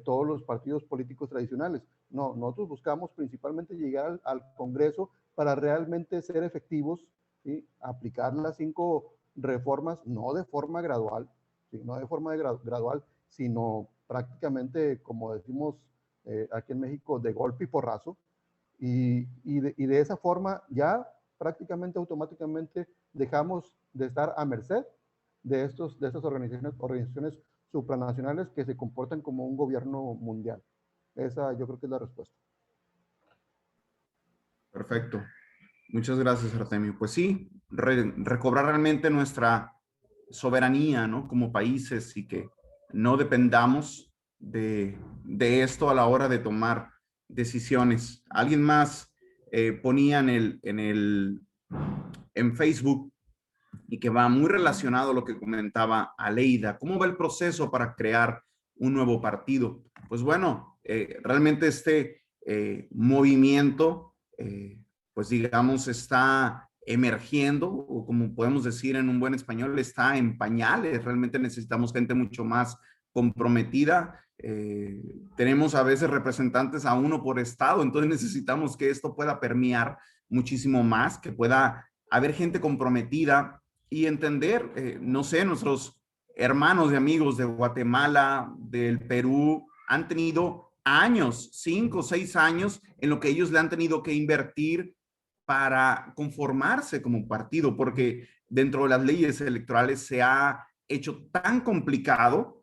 S2: todos los partidos políticos tradicionales. No, nosotros buscamos principalmente llegar al Congreso para realmente ser efectivos, ¿sí? Aplicar las 5 reformas, no de forma gradual, ¿sí? No de forma gradual, sino prácticamente, como decimos aquí en México, de golpe y porrazo. Y de esa forma ya prácticamente automáticamente dejamos de estar a merced de estas organizaciones supranacionales que se comportan como un gobierno mundial. Esa yo creo que es la respuesta.
S1: Perfecto. Muchas gracias, Artemio. Pues sí, recobrar realmente nuestra soberanía, ¿no? Como países, y que no dependamos de esto a la hora de tomar decisiones. Alguien más ponía en Facebook, y que va muy relacionado a lo que comentaba Aleida: ¿cómo va el proceso para crear un nuevo partido? Pues bueno, realmente este movimiento, pues digamos, está emergiendo, o como podemos decir en un buen español, está en pañales. Realmente necesitamos gente mucho más comprometida. Tenemos a veces representantes a uno por estado, entonces necesitamos que esto pueda permear muchísimo más, que pueda haber gente comprometida y entender, no sé, nuestros hermanos y amigos de Guatemala, del Perú, han tenido años, 5 o 6 años, en lo que ellos le han tenido que invertir para conformarse como partido, porque dentro de las leyes electorales se ha hecho tan complicado,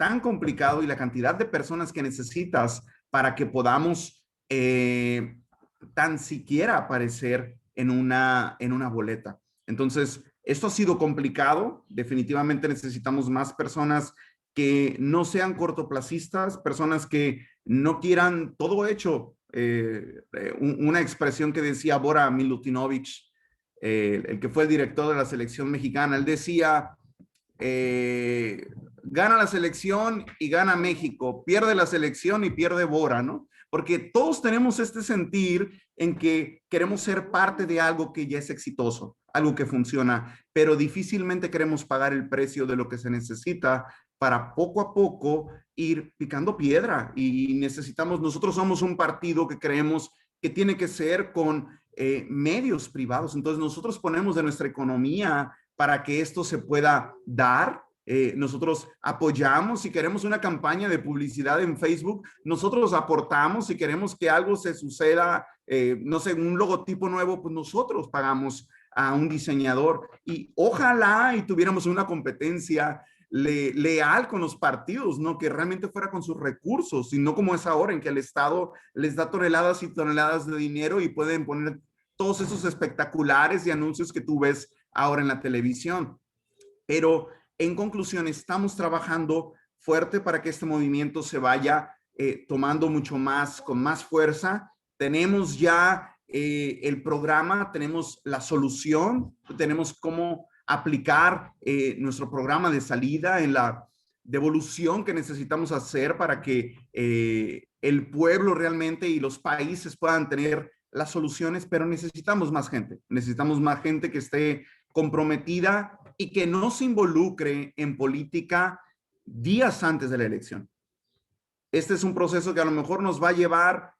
S1: y la cantidad de personas que necesitas para que podamos tan siquiera aparecer en una boleta. Entonces, esto ha sido complicado. Definitivamente necesitamos más personas que no sean cortoplacistas, personas que no quieran todo hecho. Una expresión que decía Bora Milutinovich, el que fue el director de la selección mexicana, él decía, gana la selección y gana México, pierde la selección y pierde Bora, ¿no? Porque todos tenemos este sentir en que queremos ser parte de algo que ya es exitoso, algo que funciona, pero difícilmente queremos pagar el precio de lo que se necesita para poco a poco ir picando piedra. Y necesitamos, nosotros somos un partido que creemos que tiene que ser con medios privados. Entonces nosotros ponemos de nuestra economía para que esto se pueda dar. Nosotros apoyamos si queremos una campaña de publicidad en Facebook, nosotros aportamos si queremos que algo se suceda, no sé, un logotipo nuevo, pues nosotros pagamos a un diseñador y ojalá y tuviéramos una competencia leal con los partidos, ¿no? Que realmente fuera con sus recursos, y no como es ahora en que el Estado les da toneladas y toneladas de dinero y pueden poner todos esos espectaculares y anuncios que tú ves ahora en la televisión. Pero en conclusión, estamos trabajando fuerte para que este movimiento se vaya tomando mucho más, con más fuerza. Tenemos ya el programa, tenemos la solución, tenemos cómo aplicar nuestro programa de salida en la devolución que necesitamos hacer para que el pueblo realmente y los países puedan tener las soluciones, pero necesitamos más gente que esté comprometida y que no se involucre en política días antes de la elección. Este es un proceso que a lo mejor nos va a llevar,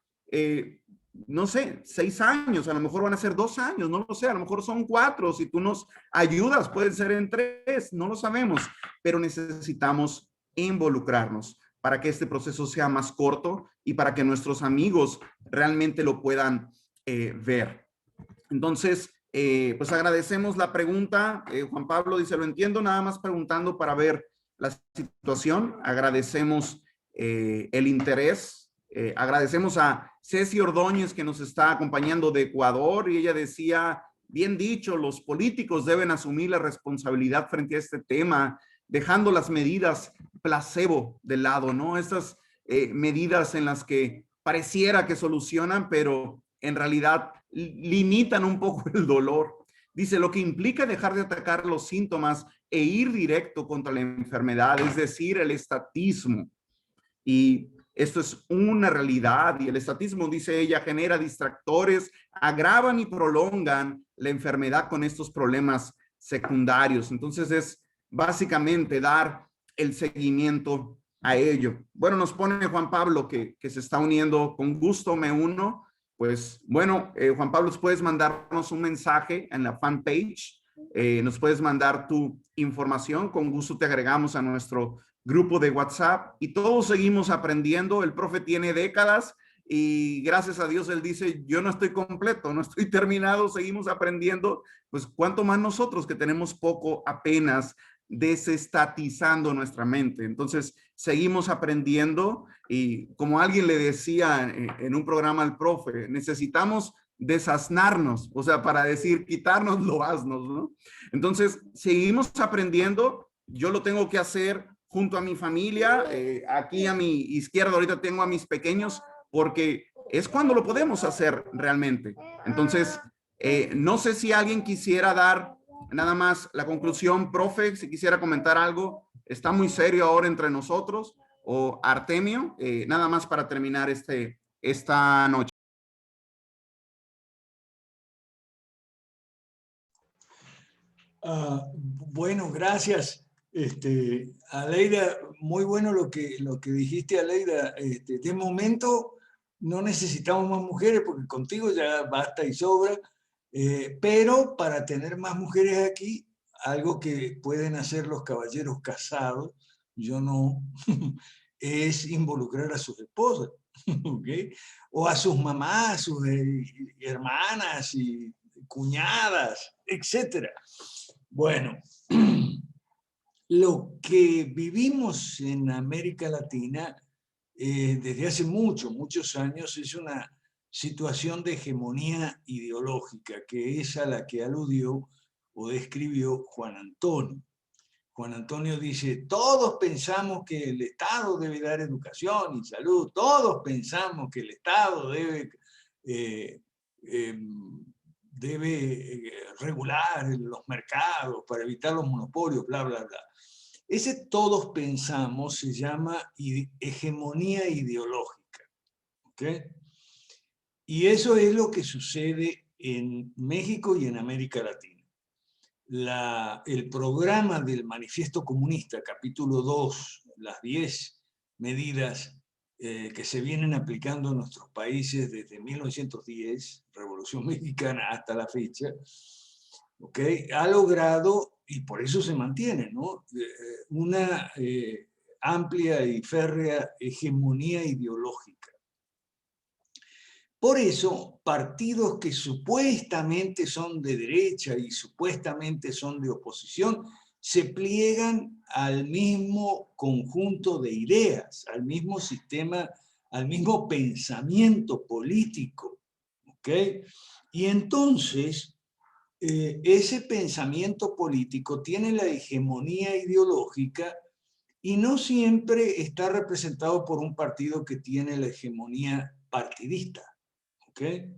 S1: no sé, 6 años, a lo mejor van a ser 2 años, no lo sé, a lo mejor son 4, si tú nos ayudas, pueden ser en 3, no lo sabemos, pero necesitamos involucrarnos para que este proceso sea más corto y para que nuestros amigos realmente lo puedan ver. Entonces, pues agradecemos la pregunta. Juan Pablo dice, lo entiendo, nada más preguntando para ver la situación. Agradecemos el interés. Agradecemos a Ceci Ordóñez que nos está acompañando de Ecuador y ella decía, bien dicho, los políticos deben asumir la responsabilidad frente a este tema, dejando las medidas placebo de lado, ¿no? Estas medidas en las que pareciera que solucionan, pero en realidad limitan un poco el dolor. Dice, lo que implica dejar de atacar los síntomas e ir directo contra la enfermedad, es decir, el estatismo. Y esto es una realidad y el estatismo, dice ella, genera distractores, agravan y prolongan la enfermedad con estos problemas secundarios. Entonces es básicamente dar el seguimiento a ello. Bueno, nos pone Juan Pablo que se está uniendo, con gusto me uno. Pues bueno, Juan Pablo, puedes mandarnos un mensaje en la fanpage, nos puedes mandar tu información, con gusto te agregamos a nuestro grupo de WhatsApp y todos seguimos aprendiendo. El profe tiene décadas y gracias a Dios él dice, yo no estoy completo, no estoy terminado, seguimos aprendiendo, pues cuánto más nosotros que tenemos poco apenas desestatizando nuestra mente. Entonces, seguimos aprendiendo y como alguien le decía en un programa al profe, necesitamos desasnarnos, o sea, para decir, quitarnos los asnos, ¿no? Entonces, seguimos aprendiendo. Yo lo tengo que hacer junto a mi familia. Aquí a mi izquierda ahorita tengo a mis pequeños porque es cuando lo podemos hacer realmente. Entonces, no sé si alguien quisiera dar nada más la conclusión, profe, si quisiera comentar algo, está muy serio ahora entre nosotros, o Artemio, nada más para terminar esta noche.
S6: Bueno, gracias. Aleida, muy bueno lo que dijiste, Aleida. De momento no necesitamos más mujeres porque contigo ya basta y sobra, pero para tener más mujeres aquí, algo que pueden hacer los caballeros casados, yo no, es involucrar a sus esposas, ¿okay? O a sus mamás, sus hermanas y cuñadas, etcétera. Bueno, lo que vivimos en América Latina desde hace muchos años es una situación de hegemonía ideológica, que es a la que aludió o describió Juan Antonio. Juan Antonio dice, todos pensamos que el Estado debe dar educación y salud, todos pensamos que el Estado debe regular los mercados para evitar los monopolios, bla, bla, bla. Ese todos pensamos se llama hegemonía ideológica. ¿Ok? Y eso es lo que sucede en México y en América Latina. El programa del Manifiesto Comunista, capítulo 2, las 10 medidas que se vienen aplicando en nuestros países desde 1910, Revolución Mexicana, hasta la fecha, ¿okay? Ha logrado, y por eso se mantiene, ¿no? Una amplia y férrea hegemonía ideológica. Por eso, partidos que supuestamente son de derecha y supuestamente son de oposición, se pliegan al mismo conjunto de ideas, al mismo sistema, al mismo pensamiento político. ¿Ok? Y entonces, ese pensamiento político tiene la hegemonía ideológica y no siempre está representado por un partido que tiene la hegemonía partidista. ¿Okay?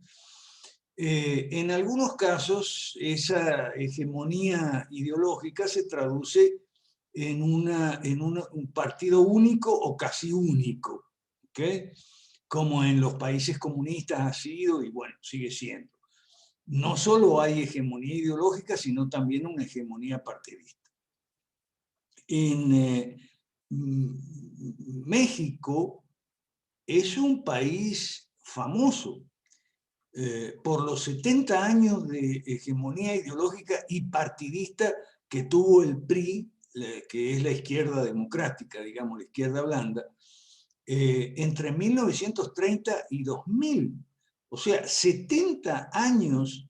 S6: En algunos casos, esa hegemonía ideológica se traduce en un partido único o casi único, ¿okay? Como en los países comunistas ha sido y bueno, sigue siendo. No solo hay hegemonía ideológica, sino también una hegemonía partidista. En México es un país famoso por los 70 años de hegemonía ideológica y partidista que tuvo el PRI, que es la izquierda democrática, digamos, la izquierda blanda, entre 1930 y 2000. O sea, 70 años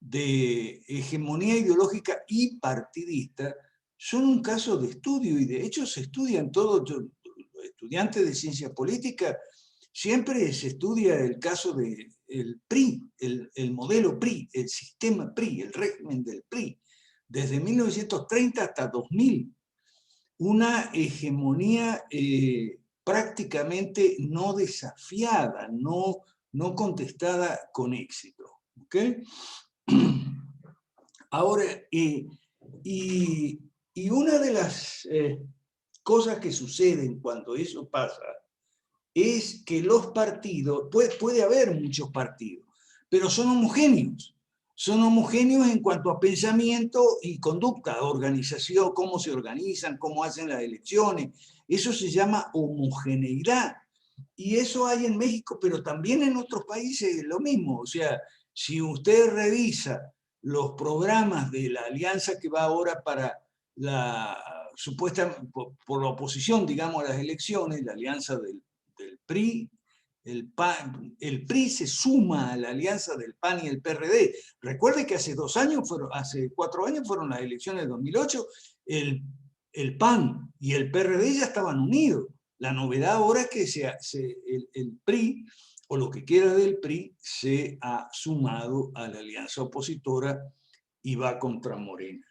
S6: de hegemonía ideológica y partidista son un caso de estudio, y de hecho se estudian todos, los estudiantes de ciencia política, siempre se estudia el caso del PRI, el modelo PRI, el sistema PRI, el régimen del PRI, desde 1930 hasta 2000. Una hegemonía prácticamente no desafiada, no contestada con éxito. ¿Okay? Ahora, y una de las cosas que suceden cuando eso pasa es que los partidos, puede haber muchos partidos, pero son homogéneos. Son homogéneos en cuanto a pensamiento y conducta, organización, cómo se organizan, cómo hacen las elecciones. Eso se llama homogeneidad. Y eso hay en México, pero también en otros países lo mismo. O sea, si usted revisa los programas de la alianza que va ahora para la supuesta, por la oposición, digamos, a las elecciones, la alianza del PRI, el PRI se suma a la alianza del PAN y el PRD. Recuerde que hace 4 años fueron las elecciones de 2008, el PAN y el PRD ya estaban unidos. La novedad ahora es que el PRI, o lo que queda del PRI, se ha sumado a la alianza opositora y va contra Morena.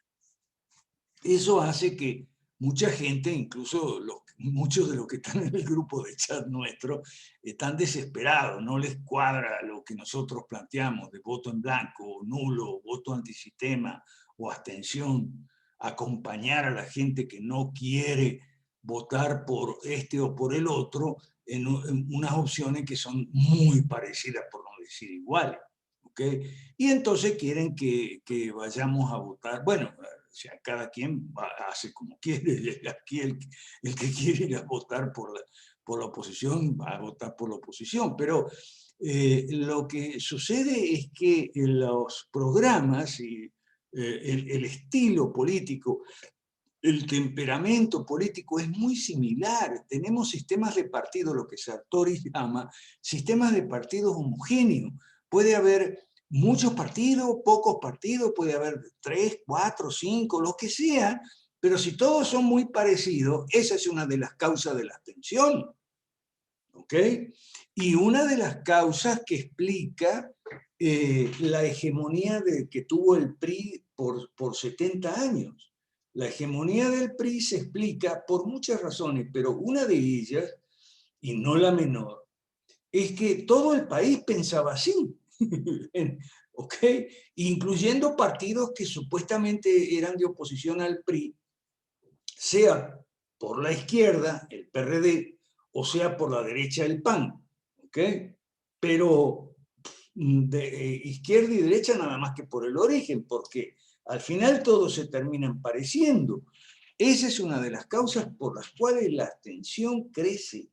S6: Eso hace que mucha gente, incluso muchos de los que están en el grupo de chat nuestro, están desesperados, no les cuadra lo que nosotros planteamos de voto en blanco, nulo, voto antisistema o abstención, acompañar a la gente que no quiere votar por este o por el otro en unas opciones que son muy parecidas, por no decir iguales. ¿Okay? Y entonces quieren que vayamos a votar. Bueno, o sea, cada quien hace como quiere. Aquí el que quiere ir a votar por la oposición va a votar por la oposición. Pero lo que sucede es que los programas y el estilo político, el temperamento político es muy similar. Tenemos sistemas de partidos, lo que Sartori llama sistemas de partidos homogéneos. Puede haber muchos partidos, pocos partidos, puede haber 3, 4, 5, lo que sea, pero si todos son muy parecidos, esa es una de las causas de la abstención. ¿Ok? Y una de las causas que explica la hegemonía que tuvo el PRI por 70 años. La hegemonía del PRI se explica por muchas razones, pero una de ellas, y no la menor, es que todo el país pensaba así. ¿Ok? Incluyendo partidos que supuestamente eran de oposición al PRI, sea por la izquierda, el PRD, o sea por la derecha, el PAN, ¿ok? Pero de izquierda y derecha nada más que por el origen, porque al final todos se terminan pareciendo. Esa es una de las causas por las cuales la abstención crece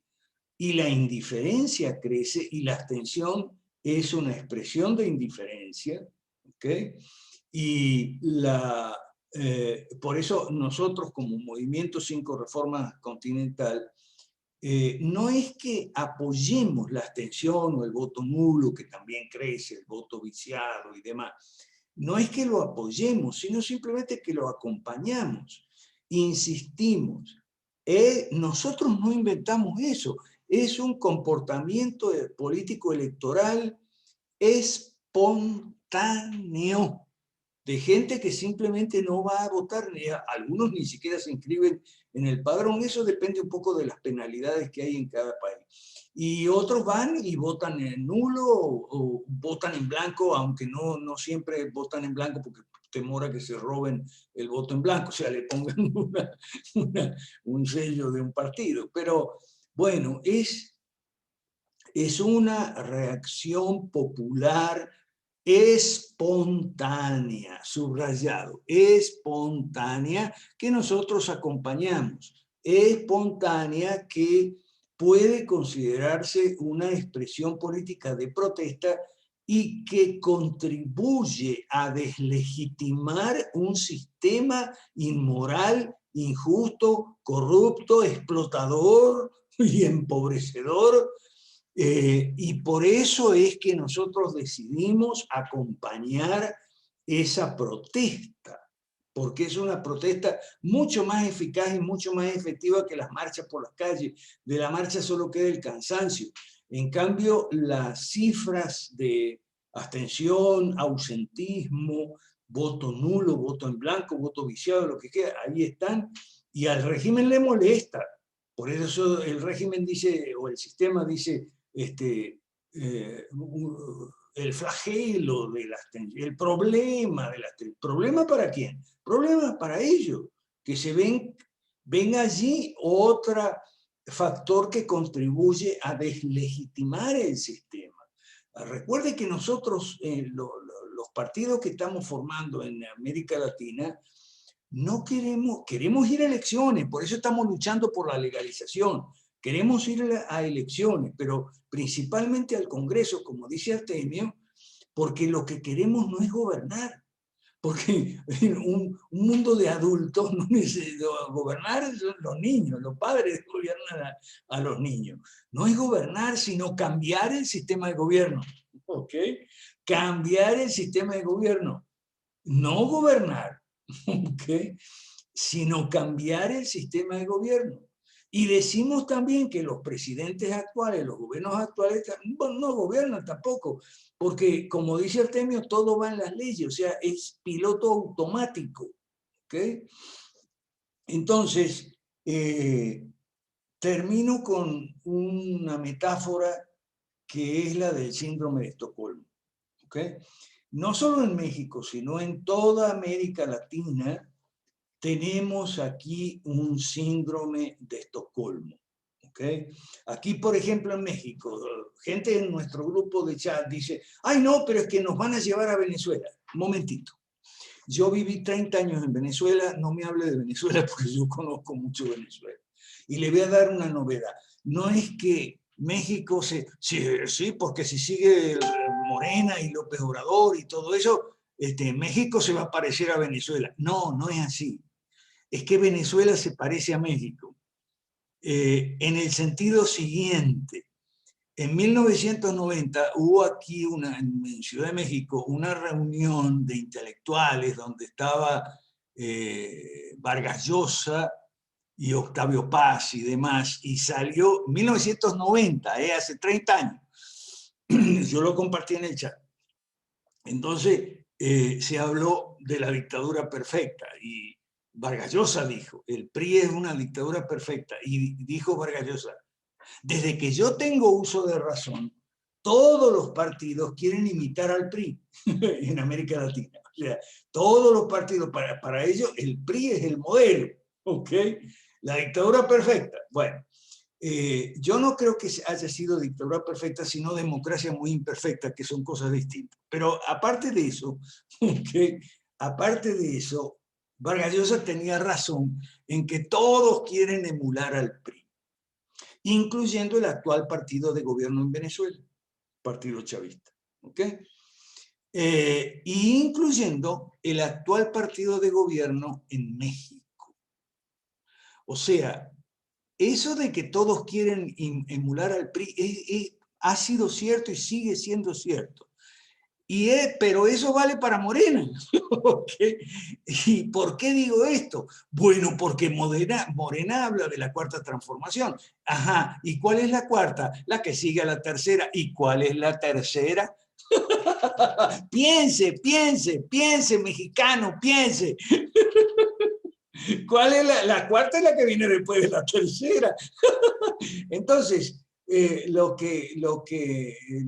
S6: y la indiferencia crece, y la abstención es una expresión de indiferencia, ¿ok? Y por eso nosotros como Movimiento 5 Reforma Continental, no es que apoyemos la abstención o el voto nulo, que también crece, el voto viciado y demás. No es que lo apoyemos, sino simplemente que lo acompañamos, insistimos. Nosotros no inventamos eso, es un comportamiento político electoral espontáneo, de gente que simplemente no va a votar, algunos ni siquiera se inscriben en el padrón. Eso depende un poco de las penalidades que hay en cada país. Y otros van y votan en nulo o votan en blanco, aunque no siempre votan en blanco porque temor a que se roben el voto en blanco, o sea, le pongan un sello de un partido. Pero bueno, es una reacción popular espontánea, subrayado, espontánea, que nosotros acompañamos, espontánea, que puede considerarse una expresión política de protesta y que contribuye a deslegitimar un sistema inmoral, injusto, corrupto, explotador y empobrecedor. Y por eso es que nosotros decidimos acompañar esa protesta, porque es una protesta mucho más eficaz y mucho más efectiva que las marchas por las calles. De la marcha solo queda el cansancio. En cambio, las cifras de abstención, ausentismo, voto nulo, voto en blanco, voto viciado, lo que queda, ahí están, y al régimen le molesta. Por eso el régimen dice, o el sistema dice, el flagelo de la abstención, el problema de la abstención. ¿Problema para quién? Problema para ellos, que se ven allí otro factor que contribuye a deslegitimar el sistema. Recuerde que nosotros, los partidos que estamos formando en América Latina, no queremos ir a elecciones, por eso estamos luchando por la legalización. Queremos ir a elecciones, pero principalmente al Congreso, como dice Artemio, porque lo que queremos no es gobernar. Porque en un mundo de adultos no necesita gobernar, son los niños, los padres gobiernan a los niños. No es gobernar, sino cambiar el sistema de gobierno. ¿Ok? Cambiar el sistema de gobierno. No gobernar, ¿ok? Sino cambiar el sistema de gobierno. Y decimos también que los presidentes actuales, los gobiernos actuales, no gobiernan tampoco, porque como dice Artemio, todo va en las leyes, o sea, es piloto automático. ¿Okay? Entonces, termino con una metáfora que es la del síndrome de Estocolmo. ¿Okay? No solo en México, sino en toda América Latina, tenemos aquí un síndrome de Estocolmo. ¿Okay? Aquí, por ejemplo, en México, gente en nuestro grupo de chat dice, ay no, pero es que nos van a llevar a Venezuela. Un momentito. Yo viví 30 años en Venezuela, no me hable de Venezuela porque yo conozco mucho Venezuela. Y le voy a dar una novedad. No es que México sí, porque si sigue Morena y López Obrador y todo eso, México se va a parecer a Venezuela. No, no es así. Es que Venezuela se parece a México en el sentido siguiente. En 1990 hubo aquí en Ciudad de México una reunión de intelectuales donde estaba Vargas Llosa y Octavio Paz y demás, y salió 1990, hace 30 años. Yo lo compartí en el chat. Entonces se habló de la dictadura perfecta y Vargas Llosa dijo, el PRI es una dictadura perfecta, y dijo Vargas Llosa, desde que yo tengo uso de razón, todos los partidos quieren imitar al PRI en América Latina. O sea, todos los partidos, para ellos, el PRI es el modelo. ¿ok? La dictadura perfecta. Bueno, yo no creo que haya sido dictadura perfecta, sino democracia muy imperfecta, que son cosas distintas. Pero aparte de eso, ¿ok? Aparte de eso, Vargas Llosa tenía razón en que todos quieren emular al PRI, incluyendo el actual partido de gobierno en Venezuela, Partido Chavista, ¿ok? Incluyendo el actual partido de gobierno en México. O sea, eso de que todos quieren emular al PRI ha sido cierto y sigue siendo cierto. Pero eso vale para Morena. ¿Okay? ¿Y por qué digo esto? Bueno, porque Morena habla de la cuarta transformación. Ajá, ¿y cuál es la cuarta? La que sigue a la tercera. ¿Y cuál es la tercera? Piense, mexicano, piense. ¿Cuál es la cuarta? Es la que viene después de la tercera. Entonces, lo que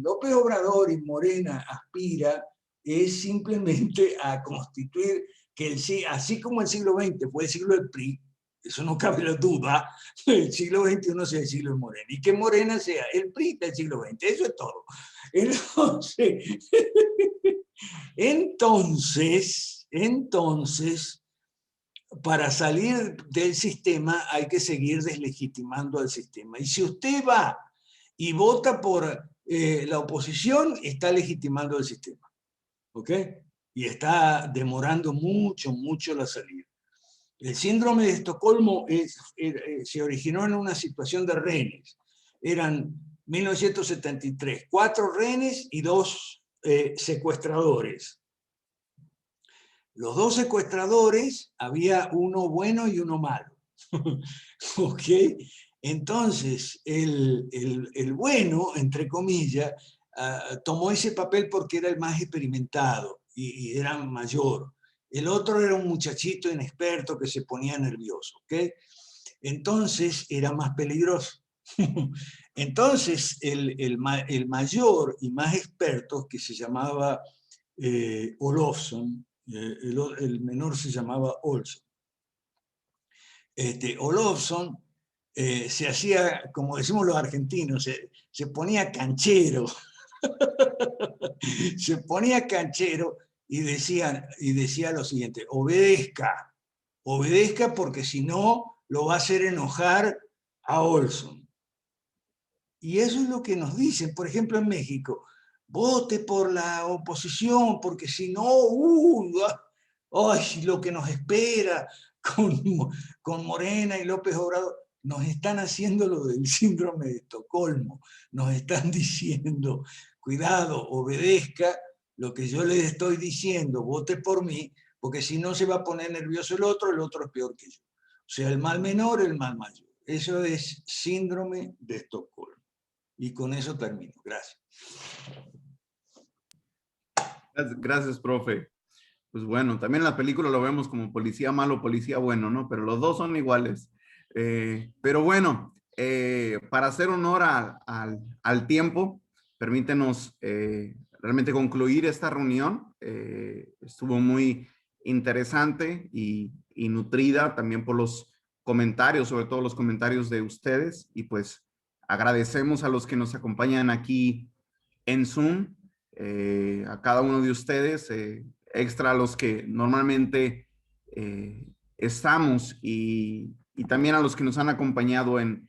S6: López Obrador y Morena aspira es simplemente a constituir que así como el siglo XX fue el siglo del PRI, eso no cabe la duda, el siglo XXI sea el siglo de Morena, y que Morena sea el PRI del siglo XX, eso es todo. Entonces, para salir del sistema hay que seguir deslegitimando al sistema. Y si usted va y vota por la oposición, está legitimando el sistema. ¿Ok? Y está demorando mucho la salida. El síndrome de Estocolmo se originó en una situación de rehenes. Eran 1973, 4 rehenes y 2 secuestradores. Los 2 secuestradores, había uno bueno y uno malo. ¿Ok? Entonces, el bueno, entre comillas, tomó ese papel porque era el más experimentado y era mayor. El otro era un muchachito inexperto que se ponía nervioso. ¿Ok? Entonces, era más peligroso. Entonces, el mayor y más experto, que se llamaba Olofsson, el menor se llamaba Olson. Olofsson se hacía, como decimos los argentinos, se ponía canchero. Se ponía canchero y decía lo siguiente: obedezca porque si no lo va a hacer enojar a Olson. Y eso es lo que nos dicen, por ejemplo, en México: vote por la oposición, porque si no, ¡ay, lo que nos espera con Morena y López Obrador! Nos están haciendo lo del síndrome de Estocolmo. Nos están diciendo: cuidado, obedezca lo que yo le estoy diciendo, vote por mí, porque si no se va a poner nervioso el otro es peor que yo. O sea, el mal menor, el mal mayor. Eso es síndrome de Estocolmo. Y con eso termino. Gracias.
S1: Gracias, profe. Pues bueno, también en la película lo vemos como policía malo, policía bueno, ¿no? Pero los dos son iguales. Pero bueno, para hacer honor al tiempo, permítenos realmente concluir esta reunión. Estuvo muy interesante y nutrida también por los comentarios, sobre todo los comentarios de ustedes. Y pues agradecemos a los que nos acompañan aquí en Zoom, a cada uno de ustedes, extra a los que normalmente estamos y también a los que nos han acompañado en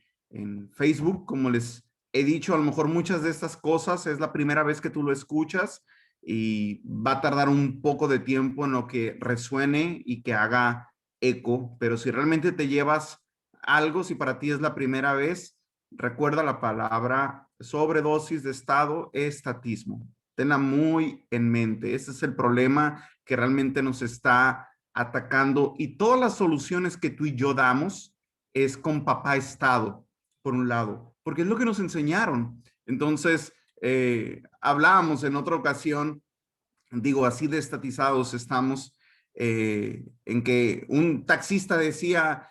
S1: Facebook. Como les he dicho, a lo mejor muchas de estas cosas es la primera vez que tú lo escuchas y va a tardar un poco de tiempo en lo que resuene y que haga eco, pero si realmente te llevas algo, si para ti es la primera vez, recuerda la palabra sobredosis de Estado, estatismo. Tenla muy en mente. Ese es el problema que realmente nos está atacando, y todas las soluciones que tú y yo damos es con papá Estado, por un lado, porque es lo que nos enseñaron. Entonces, hablábamos en otra ocasión, digo, así de estatizados estamos, en que un taxista decía,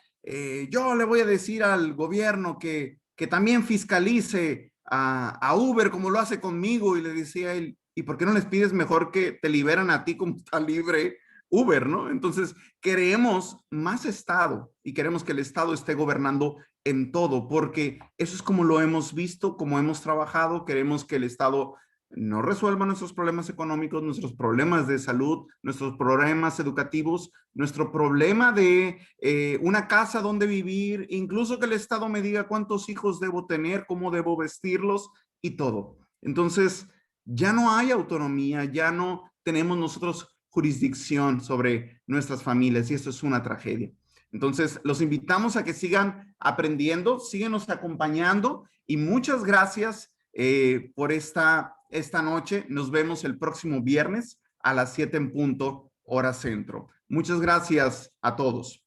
S1: yo le voy a decir al gobierno que también fiscalice a Uber como lo hace conmigo, y le decía él, ¿y por qué no les pides mejor que te liberan a ti como está libre Uber, ¿no? Entonces, queremos más Estado y queremos que el Estado esté gobernando en todo, porque eso es como lo hemos visto, como hemos trabajado. Queremos que el Estado no resuelva nuestros problemas económicos, nuestros problemas de salud, nuestros problemas educativos, nuestro problema de una casa donde vivir, incluso que el Estado me diga cuántos hijos debo tener, cómo debo vestirlos y todo. Entonces, ya no hay autonomía, ya no tenemos nosotros jurisdicción sobre nuestras familias y esto es una tragedia. Entonces, los invitamos a que sigan aprendiendo, síguenos acompañando y muchas gracias por esta noche. Nos vemos el próximo viernes a las 7 en punto, hora centro. Muchas gracias a todos.